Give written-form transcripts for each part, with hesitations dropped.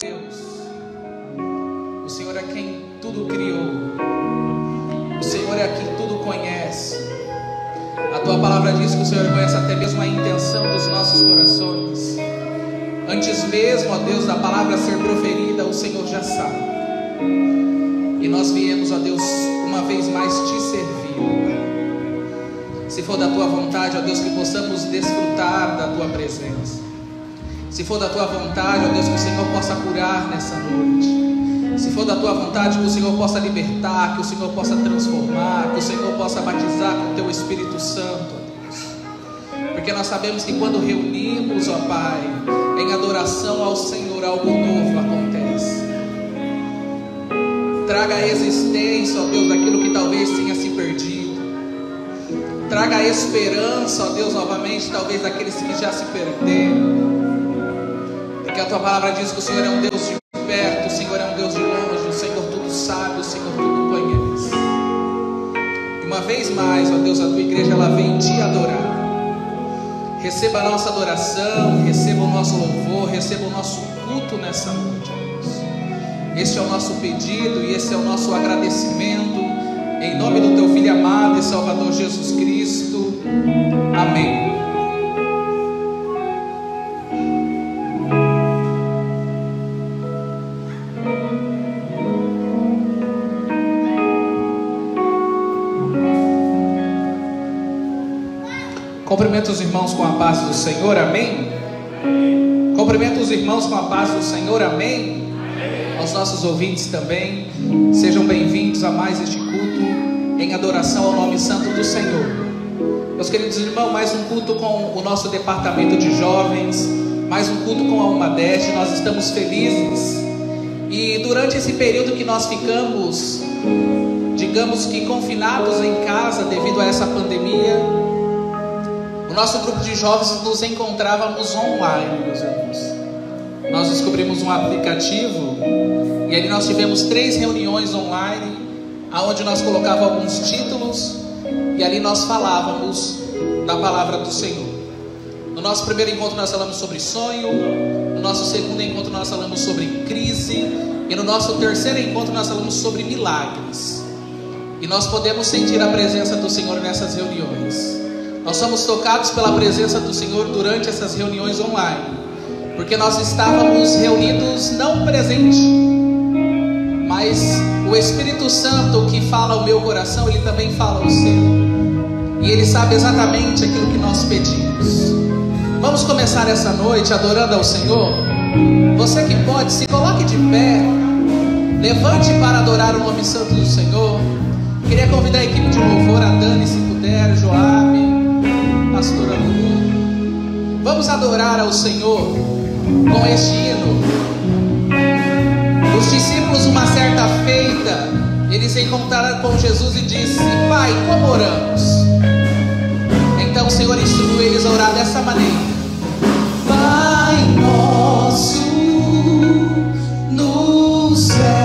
Deus, o Senhor é quem tudo criou, o Senhor é quem tudo conhece. A tua palavra diz que o Senhor conhece até mesmo a intenção dos nossos corações. Antes mesmo, ó Deus, da palavra ser proferida, o Senhor já sabe. E nós viemos, ó Deus, uma vez mais te servir. Se for da tua vontade, ó Deus, que possamos desfrutar da tua presença. Se for da tua vontade, ó Deus, que o Senhor possa curar nessa noite. Se for da tua vontade, que o Senhor possa libertar, que o Senhor possa transformar, que o Senhor possa batizar com o teu Espírito Santo, ó Deus. Porque nós sabemos que quando reunimos, ó Pai, em adoração ao Senhor, algo novo acontece. Traga a existência, ó Deus, daquilo que talvez tenha se perdido. Traga a esperança, ó Deus, novamente, talvez daqueles que já se perderam. Porque a tua palavra diz que o Senhor é um Deus de perto, o Senhor é um Deus de longe, o Senhor tudo sabe, o Senhor tudo conhece. E uma vez mais, ó Deus, a tua igreja ela vem te adorar. Receba a nossa adoração, receba o nosso louvor, receba o nosso culto nessa noite, ó Deus. Este é o nosso pedido e esse é o nosso agradecimento. Em nome do teu Filho amado e Salvador Jesus Cristo. Amém. Cumprimento os irmãos com a paz do Senhor, amém? Cumprimento os irmãos com a paz do Senhor, amém? Aos nossos ouvintes também, sejam bem-vindos a mais este culto em adoração ao nome santo do Senhor. Meus queridos irmãos, mais um culto com o nosso departamento de jovens, mais um culto com a Umadeste. Nós estamos felizes e durante esse período que nós ficamos, digamos que confinados em casa devido a essa pandemia, o nosso grupo de jovens nos encontrávamos online, meus irmãos. Nós descobrimos um aplicativo e ali nós tivemos 3 reuniões online, aonde nós colocávamos alguns títulos e ali nós falávamos da palavra do Senhor. No nosso primeiro encontro nós falamos sobre sonho, no nosso segundo encontro nós falamos sobre crise e no nosso terceiro encontro nós falamos sobre milagres. E nós podemos sentir a presença do Senhor nessas reuniões. Nós somos tocados pela presença do Senhor durante essas reuniões online, porque nós estávamos reunidos não presente, mas o Espírito Santo que fala ao meu coração, ele também fala ao seu, e ele sabe exatamente aquilo que nós pedimos. Vamos começar essa noite adorando ao Senhor. Você que pode, se coloque de pé, levante para adorar o nome santo do Senhor. Queria convidar a equipe de louvor, a Dani se puder, Joabe, pastora Lulu. Vamos adorar ao Senhor com este hino. Os discípulos, uma certa feita, eles encontraram com Jesus e disse: Pai, como oramos? Então o Senhor instruiu eles a orar dessa maneira: Pai nosso no céu,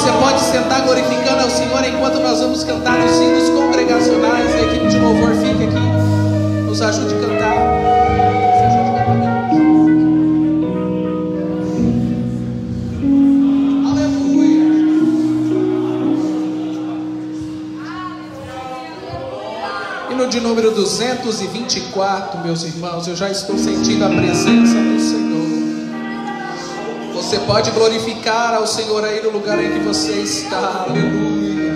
Você pode sentar glorificando ao Senhor enquanto nós vamos cantar os hinos congregacionais. A equipe de louvor fica aqui, nos ajude a cantar. De número 224, meus irmãos, eu já estou sentindo a presença do Senhor. Você pode glorificar ao Senhor aí no lugar em que você está, aleluia.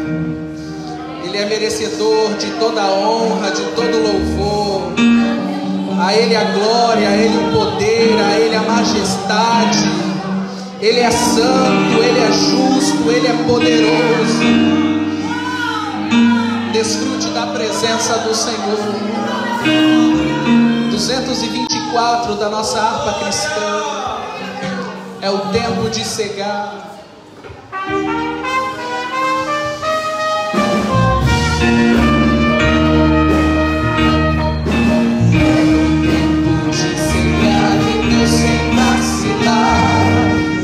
Ele é merecedor de toda a honra, de todo louvor. A Ele a glória, a Ele o poder, a Ele a majestade. Ele é santo, Ele é justo, Ele é poderoso. Desfrute da presença do Senhor. 224 da nossa harpa cristã. É o tempo de cegar.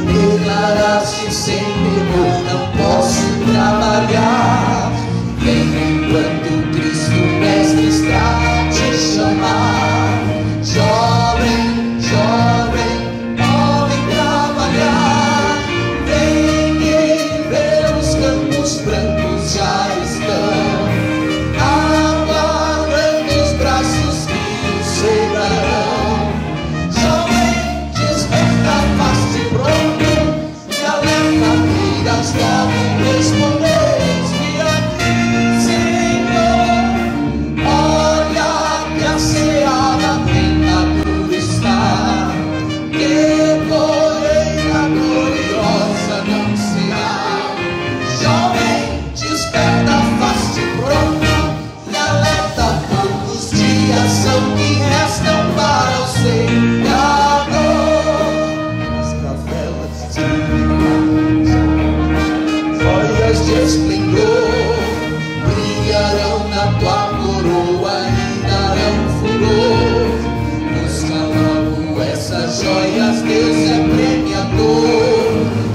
Declaraste sem temor, não posso trabalhar. Vem enquanto Cristo Mestre está te chamar. Jovem, jovem, podem trabalhar. Vem e vê os campos brancos já estão aguardando os braços que o cegarão. Jovem, desperta, faz-te pronto e alerta, vidas logo responderes-me aqui, Senhor. Olha que a seara bem madura está, que colheita gloriosa não será. Jovem, desperta, faz-te pronto e alerta, poucos dias são que restam para o cegador. As cavelas joias de esplendor brilharão na tua coroa e darão furor. Busca logo essas joias, Deus é premiador.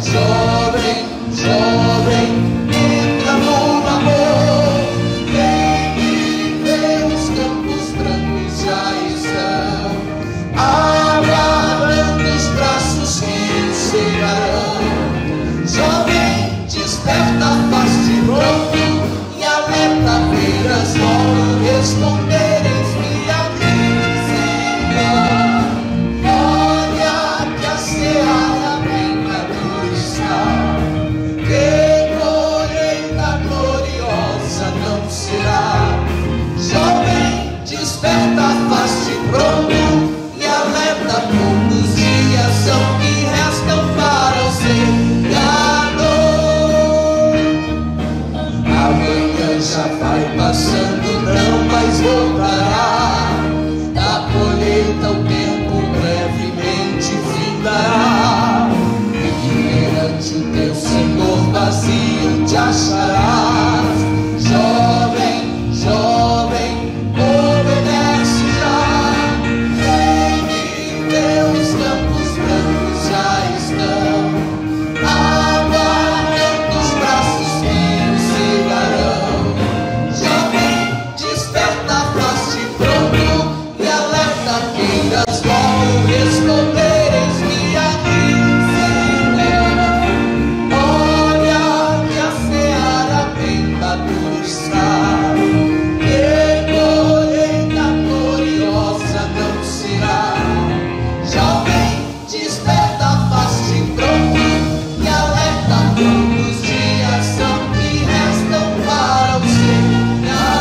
Jovem, jovem, entra no amor. Vem e vê os campos brancos já estão aguardando os braços que o cegarão. Jovem, desperta, faz-te pronto e alerta, feiras logo responderes-me aqui, Senhor. Olha que a seara bem madura está, que colheita gloriosa não será. Jovem, desperta, faz-te pronto e alerta, poucos dias são que restam para o cegador. Amanhã já vai passando, não mais voltará. Da colheita o tempo brevemente findará, e perante o teu Senhor vazio te acharás. Jovem, jovem, obedece já. Vem e vê os campos brancos já estão aguardando os braços que o cegarão. Jovem, desperta, faz-te pronto e alerta, queiras logo responderes-me aqui, Senhor. Olha que a seara bem madura está, que colheita gloriosa não será. Jovem, desperta, faz-te pronto e alerta, poucos dias são que restam para o cegador.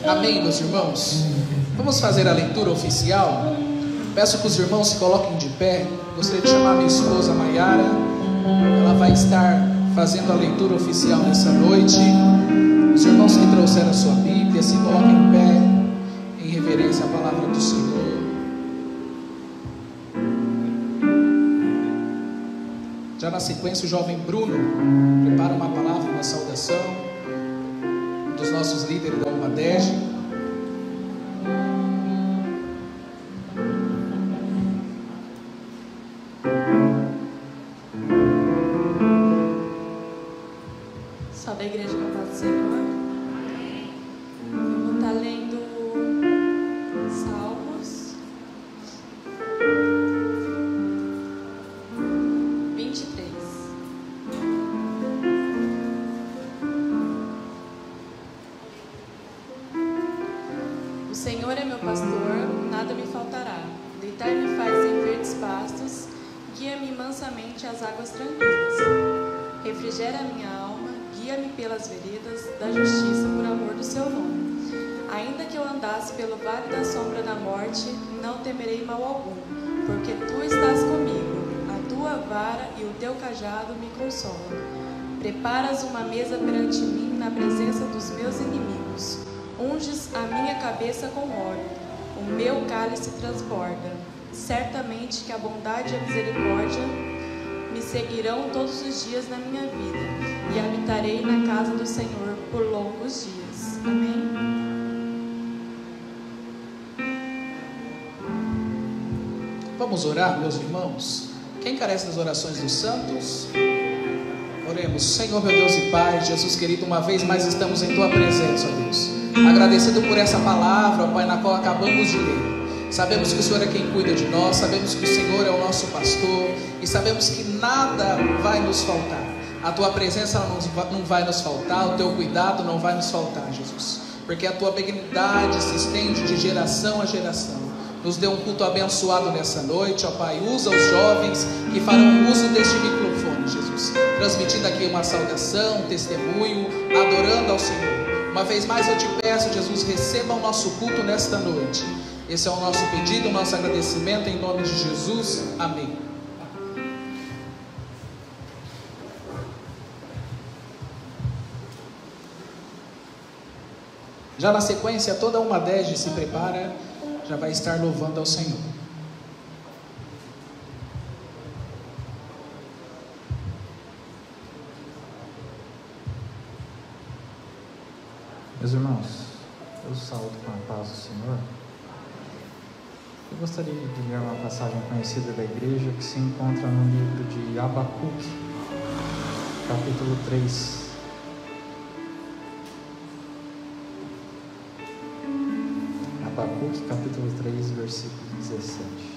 Amém, meus irmãos? Vamos fazer a leitura oficial. Peço que os irmãos se coloquem de pé. Gostaria de chamar minha esposa Maiara. Ela vai estar fazendo a leitura oficial nessa noite. Os irmãos que trouxeram a sua Bíblia se coloquem em pé, em reverência à palavra do Senhor. Já na sequência, o jovem Bruno prepara uma palavra, uma saudação, um dos nossos líderes da UMADEG. Senhor é meu pastor, nada me faltará. Deitar-me faz em verdes pastos, guia-me mansamente às águas tranquilas. Refrigera a minha alma, guia-me pelas veredas da justiça por amor do seu nome. Ainda que eu andasse pelo vale da sombra da morte, não temerei mal algum, porque tu estás comigo. A tua vara e o teu cajado me consolam. Preparas uma mesa perante mim na presença dos meus inimigos. Unges a minha cabeça com óleo, o meu cálice transborda. Certamente que a bondade e a misericórdia me seguirão todos os dias na minha vida, e habitarei na casa do Senhor por longos dias. Amém. Vamos orar, meus irmãos? Quem carece das orações dos santos? Oremos. Senhor, meu Deus e Pai, Jesus querido, uma vez mais estamos em Tua presença, ó Deus, agradecido por essa palavra, ó Pai, na qual acabamos de ler. Sabemos que o Senhor é quem cuida de nós, sabemos que o Senhor é o nosso pastor, e sabemos que nada vai nos faltar. A Tua presença não vai nos faltar, o Teu cuidado não vai nos faltar, Jesus, porque a Tua benignidade se estende de geração a geração. Nos dê um culto abençoado nessa noite, ó Pai. Usa os jovens que farão uso deste microfone, Jesus, transmitindo aqui uma saudação, um testemunho, adorando ao Senhor. Uma vez mais eu te peço, Jesus, receba o nosso culto nesta noite. Esse é o nosso pedido, o nosso agradecimento, em nome de Jesus. Amém. Já na sequência, toda uma 10 se prepara, já vai estar louvando ao Senhor. Meus irmãos, eu saúdo com a paz do Senhor. Eu gostaria de ler uma passagem conhecida da igreja que se encontra no livro de Abacuque, capítulo 3. Abacuque, capítulo 3, versículo 17.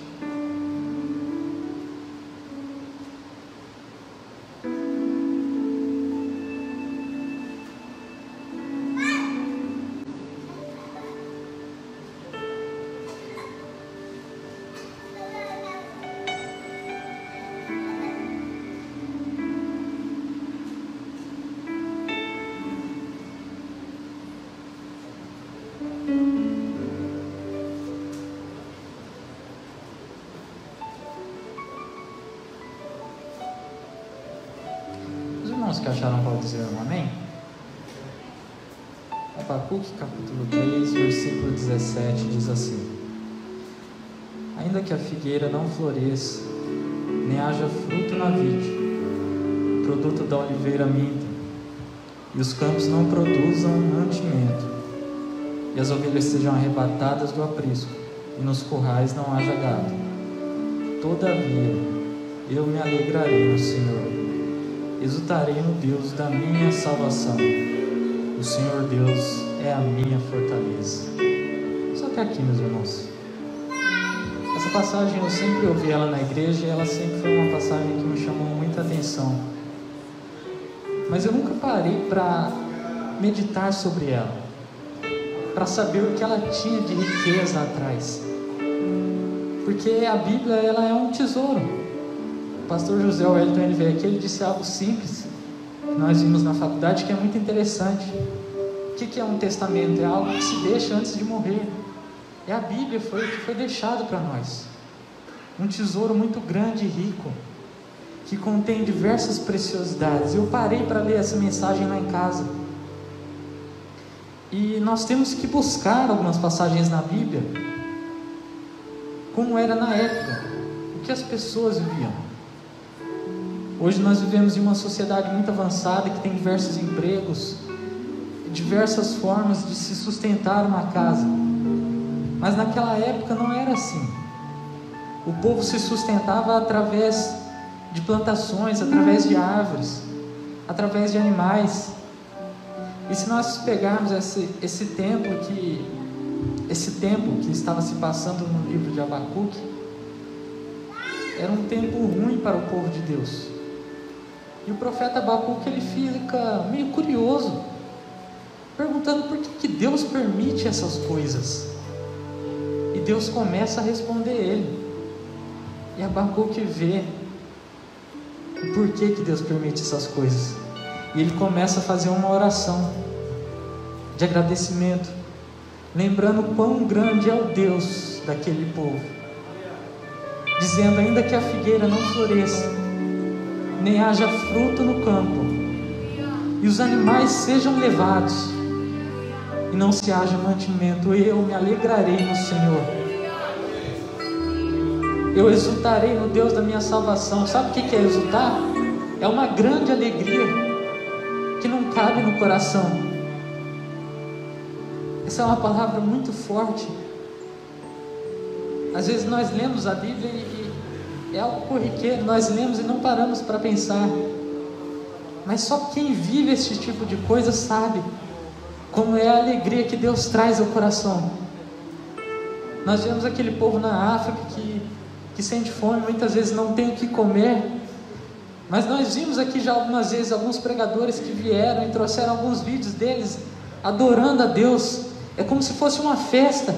Que acharam para dizer um amém? Abacuque capítulo 3, versículo 17 diz assim: ainda que a figueira não floresça, nem haja fruto na vide, o produto da oliveira minta, e os campos não produzam mantimento, e as ovelhas sejam arrebatadas do aprisco, e nos currais não haja gado, todavia eu me alegrarei no Senhor, exultarei no Deus da minha salvação. O Senhor Deus é a minha fortaleza. Só até aqui, meus irmãos. Essa passagem eu sempre ouvi ela na igreja e ela sempre foi uma passagem que me chamou muita atenção. Mas eu nunca parei para meditar sobre ela, para saber o que ela tinha de riqueza atrás. Porque a Bíblia, ela é um tesouro. O pastor José Wellington, ele veio aqui, ele disse algo simples, que nós vimos na faculdade, que é muito interessante. O que é um testamento? É algo que se deixa antes de morrer. E a Bíblia foi o que foi deixado para nós. Um tesouro muito grande e rico, que contém diversas preciosidades. Eu parei para ler essa mensagem lá em casa. E nós temos que buscar algumas passagens na Bíblia, como era na época, o que as pessoas viviam. Hoje nós vivemos em uma sociedade muito avançada, que tem diversos empregos, diversas formas de se sustentar uma casa. Mas naquela época não era assim. O povo se sustentava através de plantações, através de árvores, através de animais. E se nós pegarmos esse tempo que estava se passando no livro de Abacuque, era um tempo ruim para o povo de Deus. E o profeta Abacuque, ele fica meio curioso, perguntando por que Deus permite essas coisas. Deus começa a responder ele. E Abacuque vê o porquê que Deus permite essas coisas. E ele começa a fazer uma oração de agradecimento, lembrando quão grande é o Deus daquele povo, dizendo: ainda que a figueira não floresça, nem haja fruto no campo, e os animais sejam levados, e não se haja mantimento, eu me alegrarei no Senhor. Eu exultarei no Deus da minha salvação. Sabe o que é exultar? É uma grande alegria que não cabe no coração. Essa é uma palavra muito forte. Às vezes nós lemos a Bíblia e é algo corriqueiro, nós lemos e não paramos para pensar. Mas só quem vive esse tipo de coisa sabe como é a alegria que Deus traz ao coração. Nós vemos aquele povo na África que sente fome, muitas vezes não tem o que comer. Mas nós vimos aqui já algumas vezes alguns pregadores que vieram e trouxeram alguns vídeos deles adorando a Deus. É como se fosse uma festa,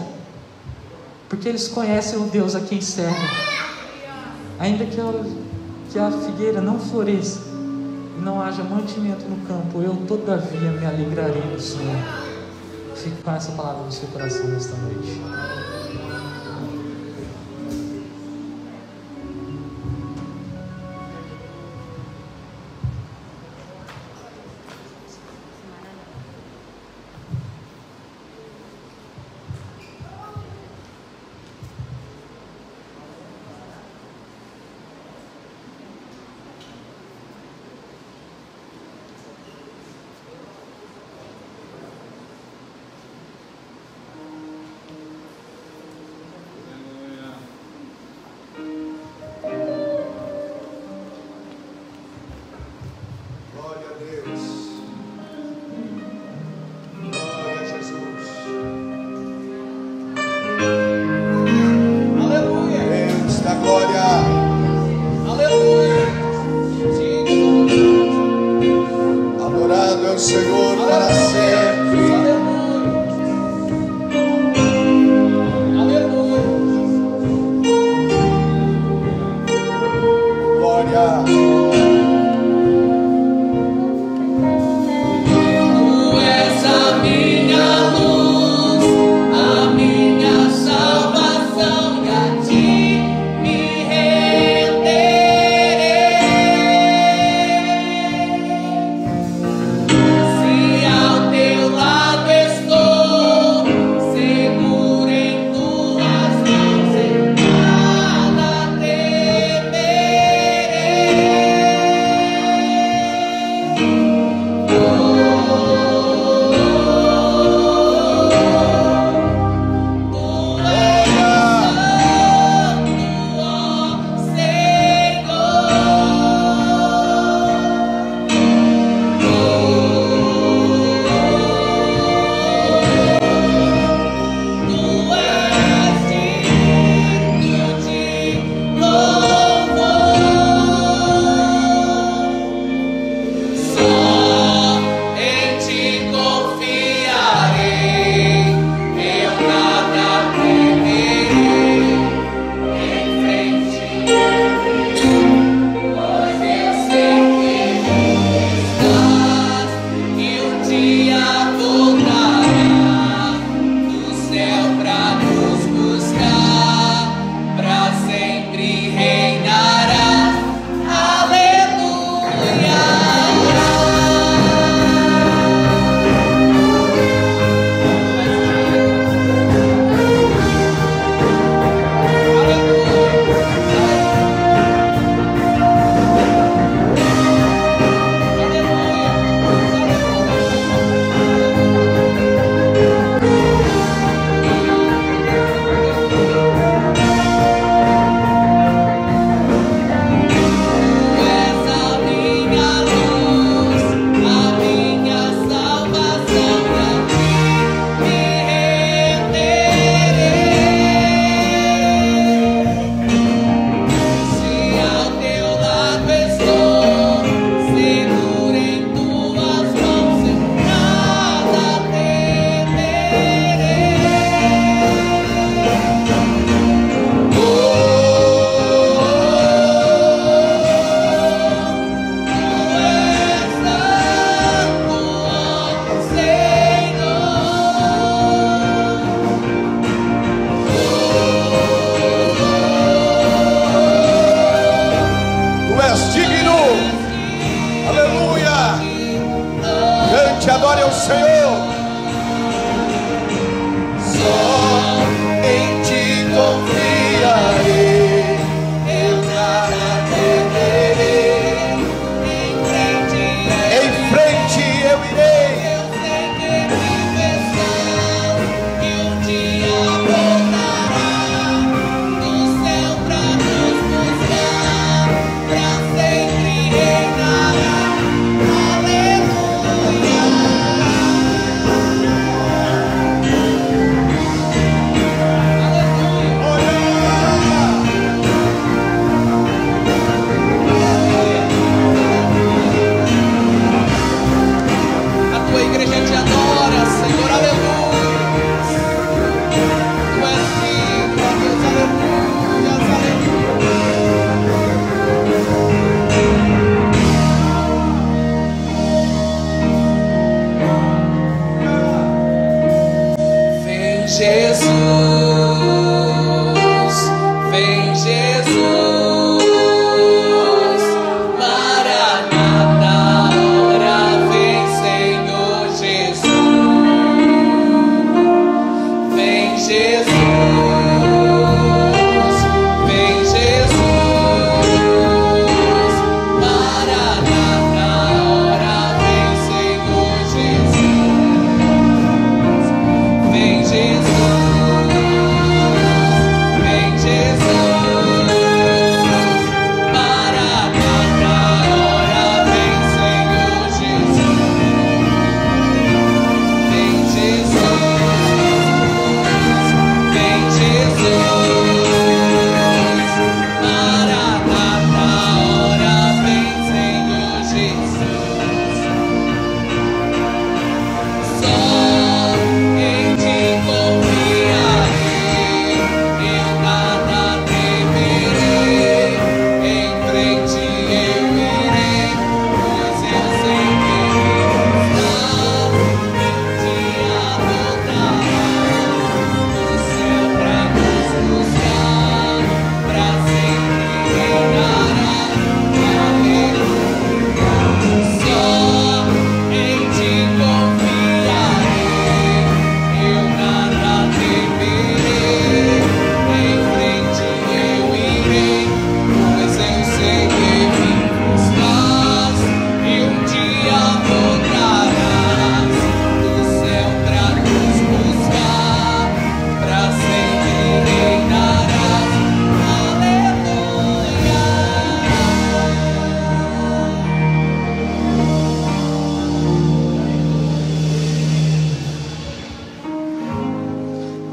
porque eles conhecem o Deus a quem servem. Ainda que a figueira não floresça e não haja mantimento no campo, eu todavia me alegrarei no Senhor. Fique com essa palavra no seu coração nesta noite.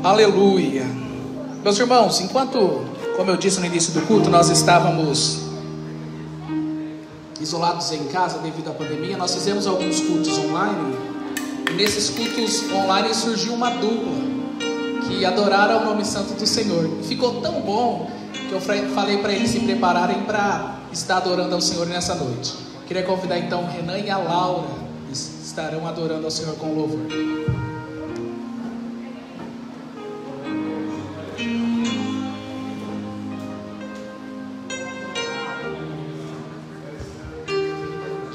Aleluia. Meus irmãos, enquanto, como eu disse no início do culto, nós estávamos isolados em casa devido à pandemia, nós fizemos alguns cultos online. E nesses cultos online surgiu uma dupla que adoraram o nome santo do Senhor. E ficou tão bom que eu falei para eles se prepararem para estar adorando ao Senhor nessa noite. Queria convidar então o Renan e a Laura, que estarão adorando ao Senhor com louvor.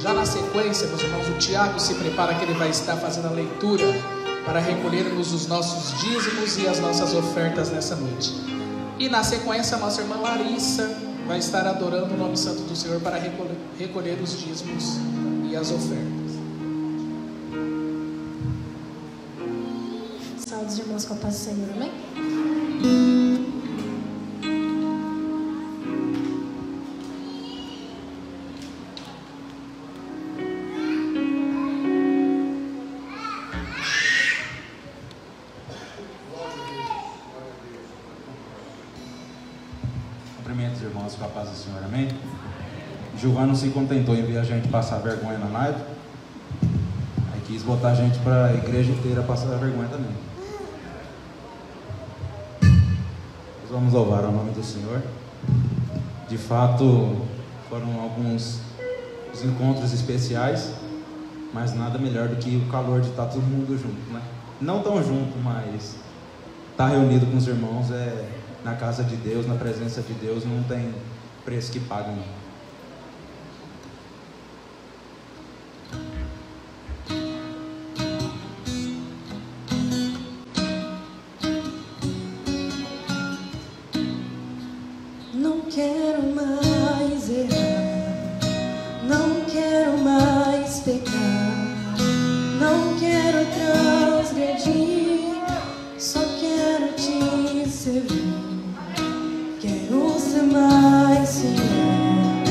Já na sequência, meus irmãos, o Tiago se prepara que ele vai estar fazendo a leitura para recolhermos os nossos dízimos e as nossas ofertas nessa noite. E na sequência, a nossa irmã Larissa vai estar adorando o nome santo do Senhor para recolher os dízimos e as ofertas. Saúde, irmãos, com a paz do Senhor, amém? Cumprimentos, irmãos, com a paz do Senhor, amém? Gilvan não se contentou em ver a gente passar vergonha na live, aí quis botar a gente para a igreja inteira passar vergonha também. Nós vamos louvar o nome do Senhor. De fato, foram alguns os encontros especiais, mas nada melhor do que o calor de estar todo mundo junto, né? Não tão junto, mas estar reunido com os irmãos na casa de Deus, na presença de Deus, não tem preço que pague. Não quero mais errar, não quero mais pecar, não quero transgredir, só quero te servir. Quero ser mais fiel,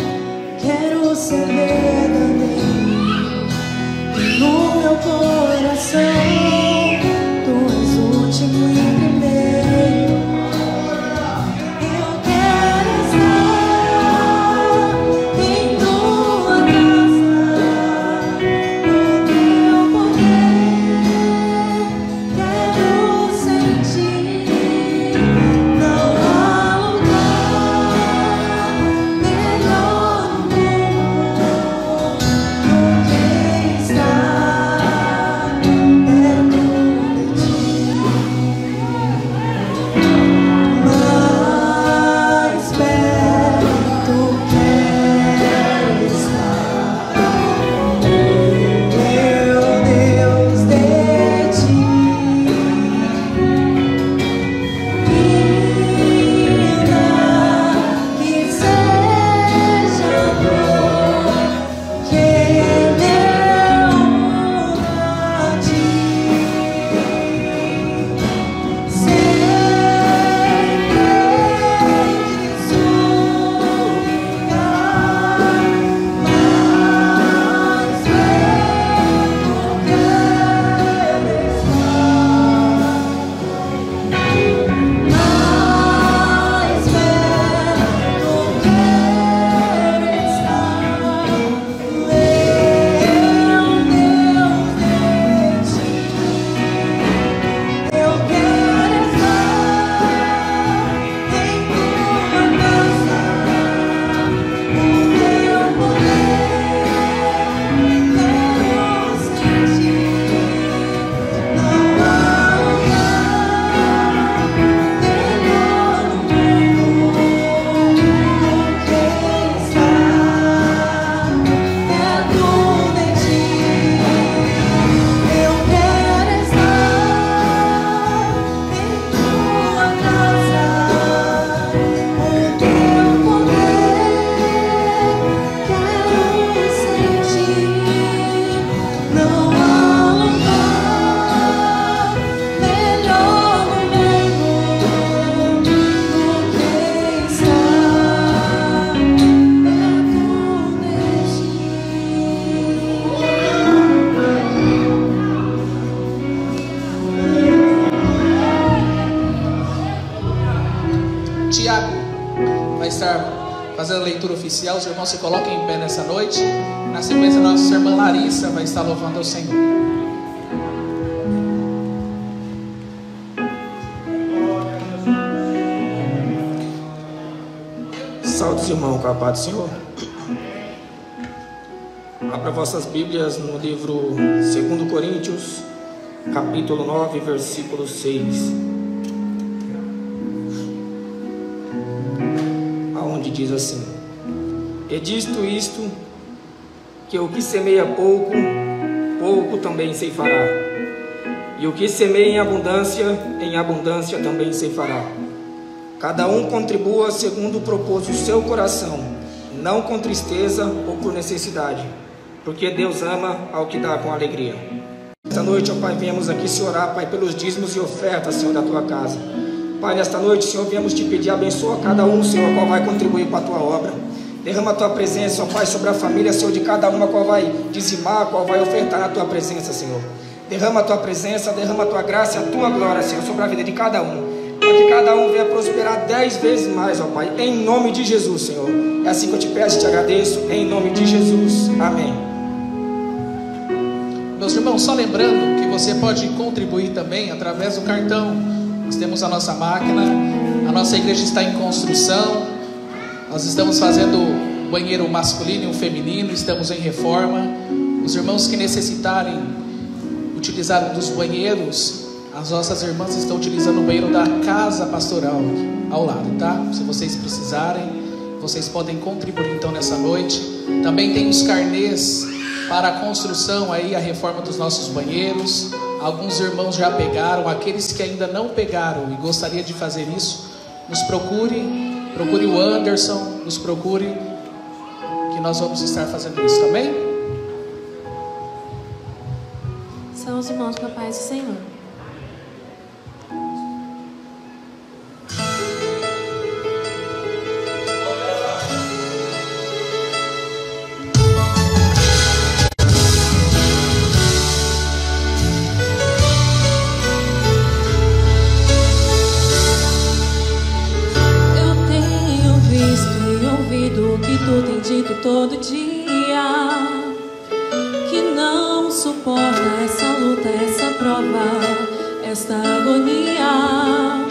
vai estar fazendo a leitura oficial. Os irmãos se coloquem em pé nessa noite. Na sequência, nossa irmã Larissa vai estar louvando ao Senhor. Salve, irmão, com a paz do Senhor. Abra vossas Bíblias no livro 2 Coríntios, capítulo 9, versículo 6. Aonde diz assim: E disto isto, que o que semeia pouco, pouco também ceifará. E o que semeia em abundância também ceifará. Cada um contribua segundo propôs o seu coração, não com tristeza ou por necessidade, porque Deus ama ao que dá com alegria. Esta noite, ó Pai, viemos aqui se orar, Pai, pelos dízimos e ofertas, Senhor, da Tua casa. Pai, nesta noite, Senhor, viemos te pedir, abençoa cada um, Senhor, qual vai contribuir com a Tua obra. Derrama a Tua presença, ó Pai, sobre a família, Senhor, de cada uma, qual vai dizimar, qual vai ofertar na Tua presença, Senhor. Derrama a Tua presença, derrama a Tua graça e a Tua glória, Senhor, sobre a vida de cada um. Para que cada um venha prosperar 10 vezes mais, ó Pai, em nome de Jesus, Senhor. É assim que eu te peço e te agradeço, em nome de Jesus. Amém. Meus irmãos, só lembrando que você pode contribuir também através do cartão. Nós temos a nossa máquina, a nossa igreja está em construção, nós estamos fazendo banheiro masculino e um feminino, estamos em reforma. Os irmãos que necessitarem utilizar um dos banheiros, as nossas irmãs estão utilizando o banheiro da casa pastoral ao lado, tá? Se vocês precisarem, vocês podem contribuir então nessa noite. Também tem os carnês para a construção aí, a reforma dos nossos banheiros. Alguns irmãos já pegaram. Aqueles que ainda não pegaram e gostaria de fazer isso, nos procure o Anderson, nos procure, que nós vamos estar fazendo isso, também. São os irmãos com a paz do Senhor. Tu tem dito todo dia que não suporta essa luta, essa prova, esta agonia,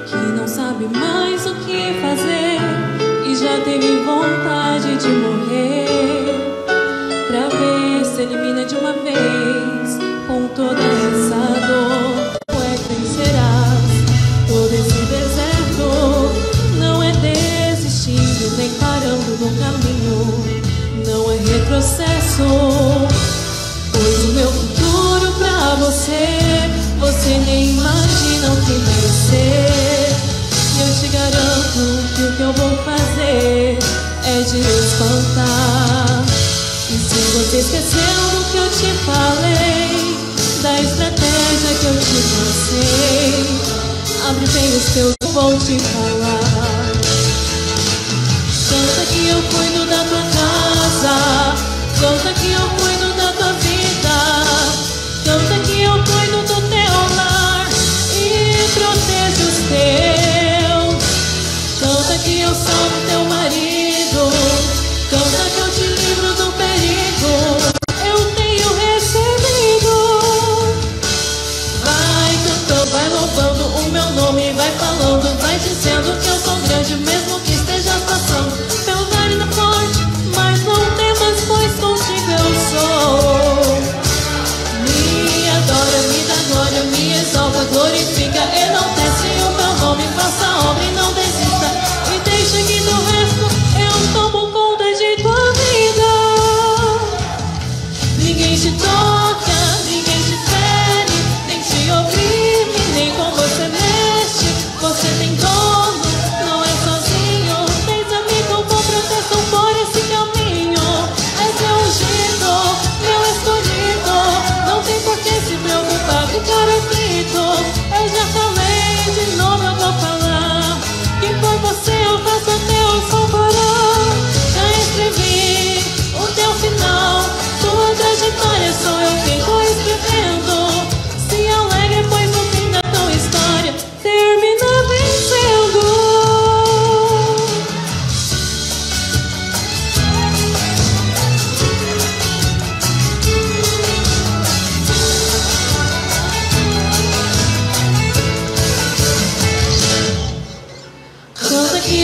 que não sabe mais o que fazer e já teve vontade de morrer, pra ver se elimina de uma vez com toda essa dor. Não é que vencerás todo esse deserto, não é desistindo nem parando no caminho, não é retrocesso, pois o meu futuro pra você nem imagina o que vai ser. Eu te garanto que o que eu vou fazer é te espantar. E se você esqueceu do que eu te falei, da estratégia que eu te passei, abre bem os teus, eu vou te falar. Canta que eu cuido da tua casa, canta que eu cuido da tua vida, canta que eu cuido do teu lar e protejo os teus. Canta que eu salvo teu marido, canta que eu te livro do perigo, eu tenho recebido. Vai cantando, vai louvando o meu nome, vai falando, vai dizendo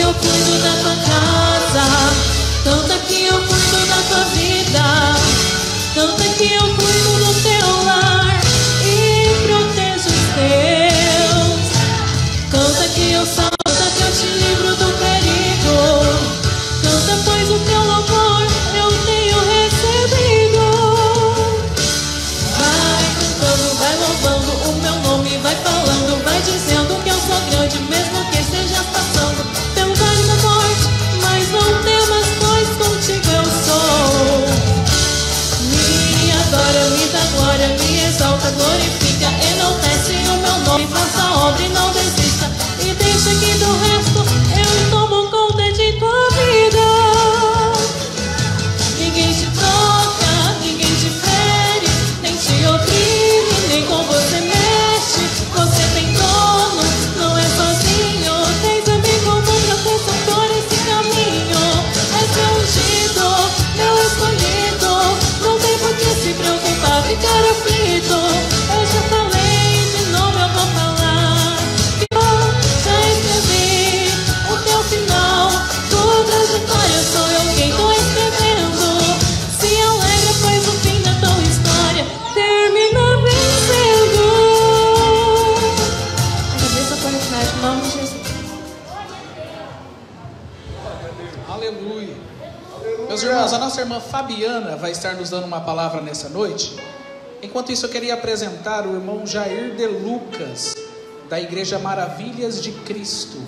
eu cuido da tua casa, tanto é que eu cuido da tua vida, tanto é que eu cuido do teu lar e protejo os teus. Canta que eu salvo, canta que eu te livro do perigo, canta pois o teu louvor eu tenho recebido. Vai cantando, vai louvando o meu nome, vai falando, vai dizendo que eu sou grande, mesmo que estejas passando pelo vale da morte, mas não temas, pois contigo eu sou. Me adora, me dá glória, me exalta, glorifica, enaltece o meu nome, faça a obra e não desista, e deixa que do resto eu tomo conta de tua vida. Ninguém te toca, ninguém te fere, nem te oprime, nem com você mexe. Você tem dono, não é sozinho, tens a mim como proteção por esse caminho. És meu ungido, meu escolhido, não tem por que se preocupar, ficar aflito. Eu já falei, de novo eu vou falar, já escrevi o teu final, tua trajetória sou eu quem tô escrevendo. Se alegra, pois o fim da tua história termina vencendo. Agradeço a conexão em nome de Jesus. Aleluia. Meus irmãos, a nossa irmã Fabiana vai estar nos dando uma palavra nessa noite. Enquanto isso, eu queria apresentar o irmão Jair de Lucas, da Igreja Maravilhas de Cristo.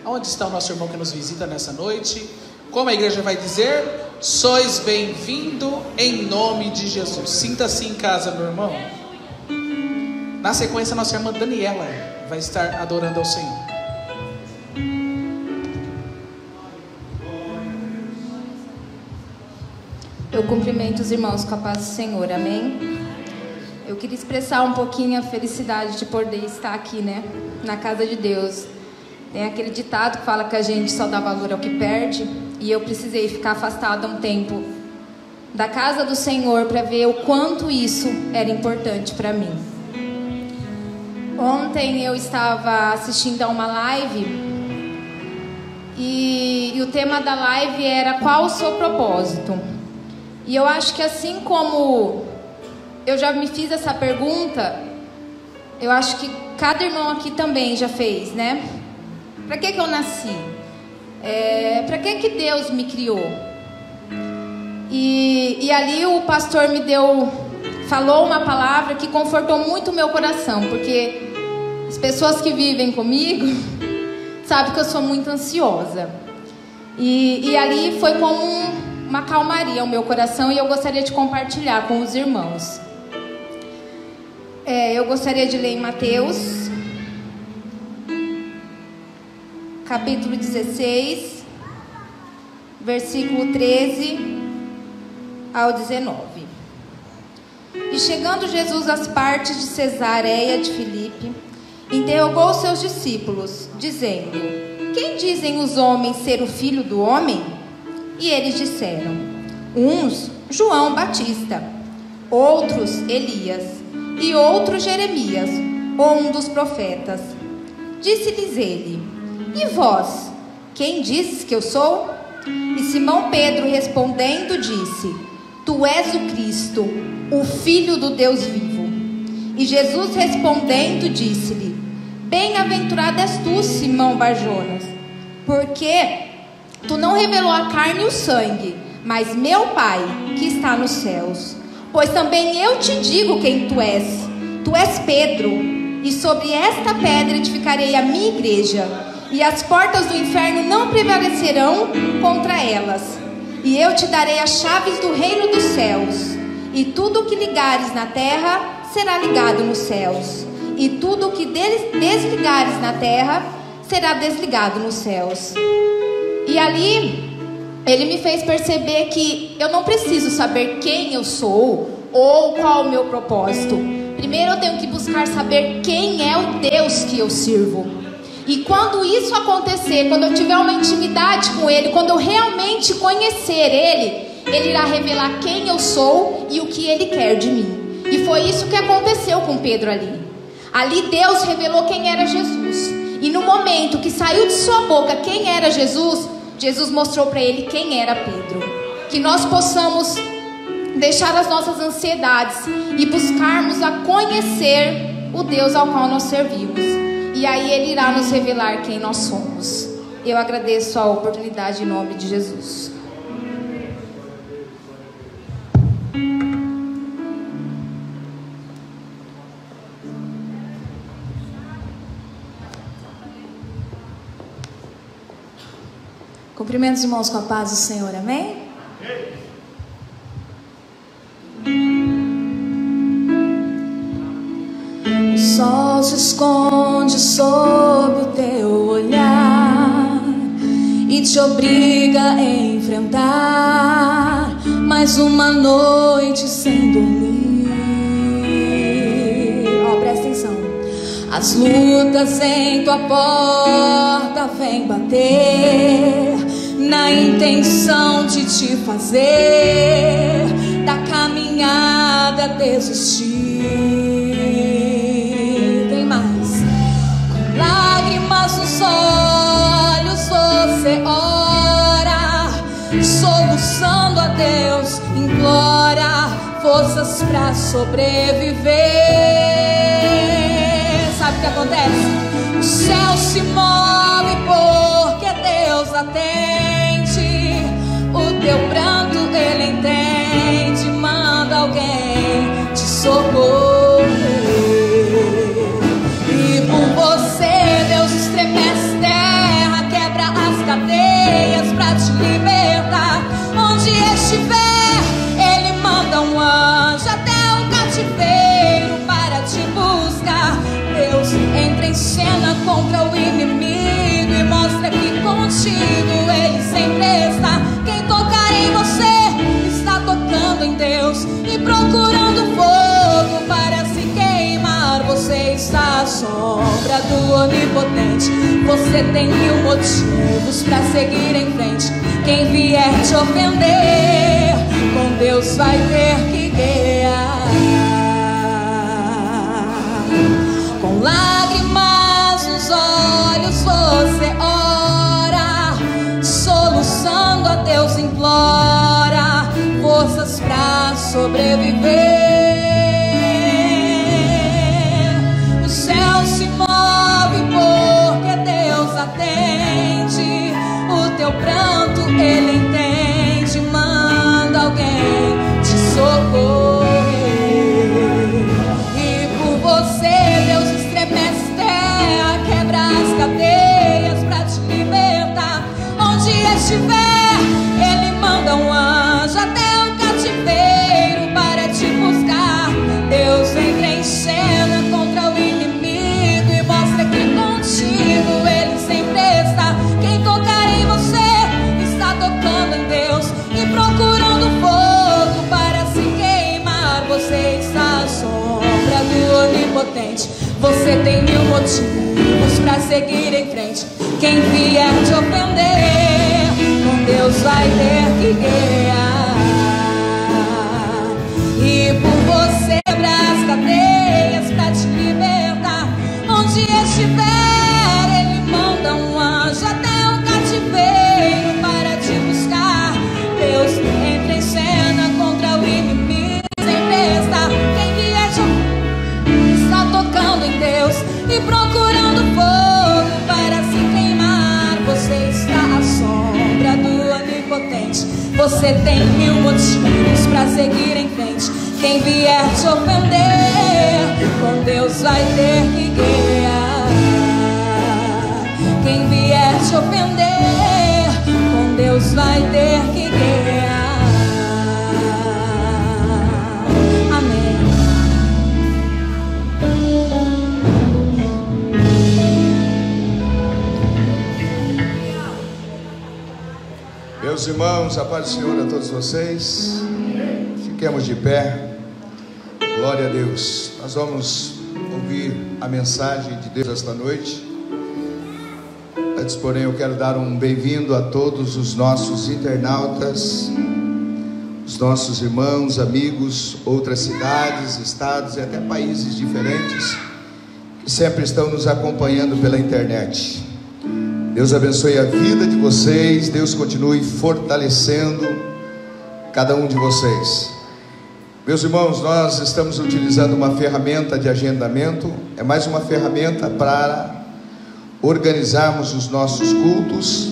Onde está o nosso irmão que nos visita nessa noite? Como a igreja vai dizer? Sois bem-vindo em nome de Jesus. Sinta-se em casa, meu irmão. Na sequência, nossa irmã Daniela vai estar adorando ao Senhor. Eu cumprimento os irmãos com a paz do Senhor, amém? Eu queria expressar um pouquinho a felicidade de poder estar aqui, né? Na casa de Deus. Tem aquele ditado que fala que a gente só dá valor ao que perde, e eu precisei ficar afastada um tempo da casa do Senhor para ver o quanto isso era importante para mim. Ontem eu estava assistindo a uma live e o tema da live era qual o seu propósito? E eu acho que assim como eu já me fiz essa pergunta, eu acho que cada irmão aqui também já fez, né? Para que eu nasci? Para que Deus me criou? E ali o pastor falou uma palavra que confortou muito o meu coração, porque as pessoas que vivem comigo sabem que eu sou muito ansiosa. E ali foi como uma calmaria ao meu coração, e eu gostaria de compartilhar com os irmãos. Eu gostaria de ler em Mateus, capítulo 16, versículo 13 ao 19. E chegando Jesus às partes de Cesareia de Filipe, interrogou os seus discípulos, dizendo: quem dizem os homens ser o Filho do Homem? E eles disseram: uns, João Batista, outros, Elias, e outros, Jeremias, ou um dos profetas. Disse-lhes ele: e vós, quem dizes que eu sou? E Simão Pedro respondendo disse: tu és o Cristo, o Filho do Deus vivo. E Jesus respondendo disse-lhe: bem-aventurado és tu, Simão Barjonas, porque tu não revelou a carne e o sangue, mas meu Pai que está nos céus. Pois também eu te digo quem tu és. Tu és Pedro, e sobre esta pedra edificarei a minha igreja, e as portas do inferno não prevalecerão contra elas. E eu te darei as chaves do reino dos céus. E tudo o que ligares na terra será ligado nos céus, e tudo o que desligares na terra será desligado nos céus. E ali ele me fez perceber que eu não preciso saber quem eu sou ou qual o meu propósito. Primeiro eu tenho que buscar saber quem é o Deus que eu sirvo. E quando isso acontecer, quando eu tiver uma intimidade com Ele, quando eu realmente conhecer Ele, Ele irá revelar quem eu sou e o que Ele quer de mim. E foi isso que aconteceu com Pedro ali. Ali Deus revelou quem era Jesus. E no momento que saiu de sua boca quem era Jesus, Jesus mostrou para ele quem era Pedro. Que nós possamos deixar as nossas ansiedades e buscarmos a conhecer o Deus ao qual nós servimos. E aí Ele irá nos revelar quem nós somos. Eu agradeço a oportunidade em nome de Jesus. Cumprimento os irmãos com a paz do Senhor, amém? O sol se esconde sob o teu olhar e te obriga a enfrentar mais uma noite sem dormir. Ó, presta atenção. As lutas em tua porta vêm bater na intenção de te fazer da caminhada desistir. Tem mais. Com lágrimas nos olhos você ora, soluçando a Deus, implora forças pra sobreviver. Sabe o que acontece? O céu se move porque Deus atende. O teu pranto Ele entende, manda alguém te socorrer. E por você Deus estremece terra, quebra as cadeias pra te libertar. Onde estiver Ele manda um anjo até um cativeiro para te buscar. Deus entra em cena contra o inimigo e mostra que contigo Ele sempre está. Quem tocar em você está tocando em Deus e procurando fogo para se queimar. Você está à sombra do Onipotente. Você tem 1000 motivos para seguir em frente. Quem vier te ofender, com Deus vai ter que guiar. Com lágrimas nos olhos você ora, soluçando a Deus implora forças pra sobreviver. O céu se move porque Deus atende. O teu pranto Ele entende, manda alguém te socorrer. E por você Deus estremece terra, quebra as cadeias pra te libertar. Onde estiver Ele manda um anjo até um cativeiro para te buscar. Deus entra em cena contra o inimigo e mostra que contigo Ele sempre está. Quem tocar em você está tocando em Deus e procurando fogo para se queimar. Você está à sombra do Onipotente. Você tem 1000 motivos pra seguir em frente. Quem vier te ofender, com Deus vai ter que guiar. E por você quebra as cadeias pra te libertar. Onde estiver Ele manda um anjo até um cativeiro para te buscar. Deus entra em cena contra o inimigo, sempre está. Quem vier te está tocando em Deus e procurando fogo para se queimar. Você está à sombra do Onipotente. Você tem 1000 motivos pra seguir em frente. Quem vier te ofender, com Deus vai ter que guiar. Quem vier te ofender, com Deus vai ter que guiar. Amém. Meus irmãos, a paz do Senhor a todos vocês. Fiquemos de pé. Glória a Deus. Nós vamos ouvir a mensagem de Deus esta noite. Antes, porém, eu quero dar um bem-vindo a todos os nossos internautas, os nossos irmãos, amigos, outras cidades, estados e até países diferentes que sempre estão nos acompanhando pela internet. Deus abençoe a vida de vocês, Deus continue fortalecendo cada um de vocês. Meus irmãos, nós estamos utilizando uma ferramenta de agendamento, é mais uma ferramenta para organizarmos os nossos cultos.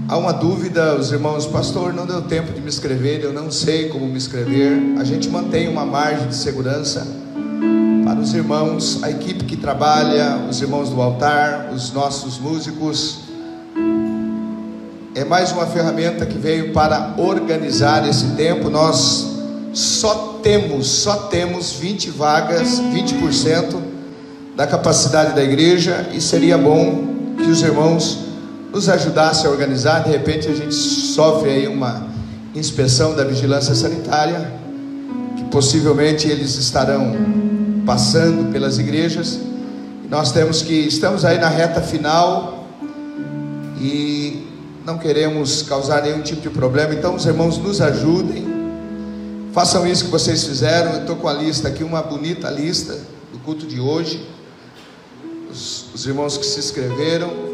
Há uma dúvida, os irmãos, pastor, não deu tempo de me inscrever, eu não sei como me inscrever. A gente mantém uma margem de segurança para os irmãos, a equipe que trabalha, os irmãos do altar, os nossos músicos. É mais uma ferramenta que veio para organizar esse tempo. Nós só temos 20 vagas, 20% da capacidade da igreja, e seria bom que os irmãos nos ajudassem a organizar. De repente a gente sofre aí uma inspeção da vigilância sanitária, que possivelmente eles estarão passando pelas igrejas. Nós estamos aí na reta final e não queremos causar nenhum tipo de problema. Então os irmãos nos ajudem, façam isso que vocês fizeram. Eu estou com a lista aqui, uma bonita lista do culto de hoje, os irmãos que se inscreveram